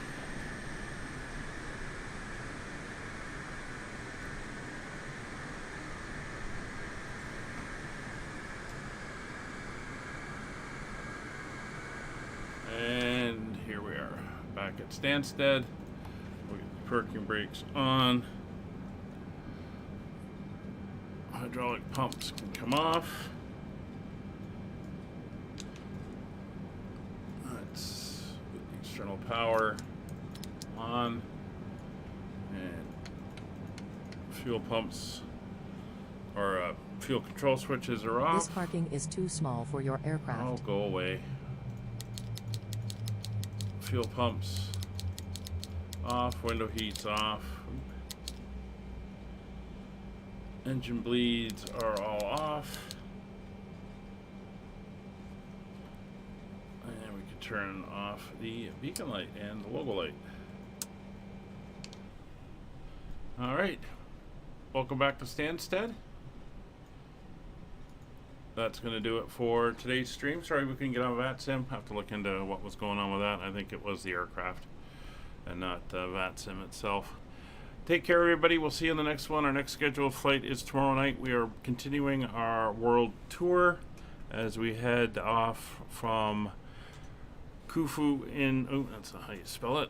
And here we are, back at Stansted. We'll get the parking brakes on. Hydraulic pumps can come off. External power on, and fuel pumps or fuel control switches are off. This parking is too small for your aircraft. Oh, go away. Fuel pumps off, window heats off. Engine bleeds are all off. Turn off the beacon light and the logo light. Alright, welcome back to Stansted. That's going to do it for today's stream. Sorry we couldn't get on VATSim. Have to look into what was going on with that. I think it was the aircraft and not VATSim itself. Take care, everybody. We'll see you in the next one. Our next scheduled flight is tomorrow night. We are continuing our world tour as we head off from Khufu in, oh, that's not how you spell it.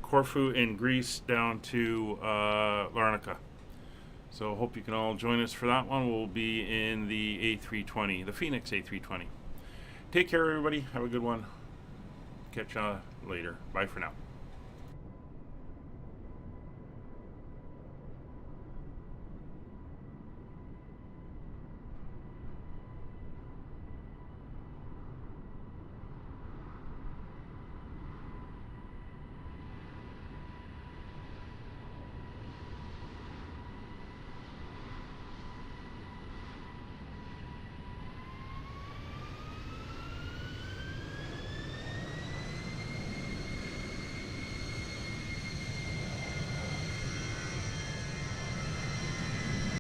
Corfu in Greece down to Larnaca. So hope you can all join us for that one. We'll be in the A320, the Phoenix A320. Take care, everybody. Have a good one. Catch you later. Bye for now.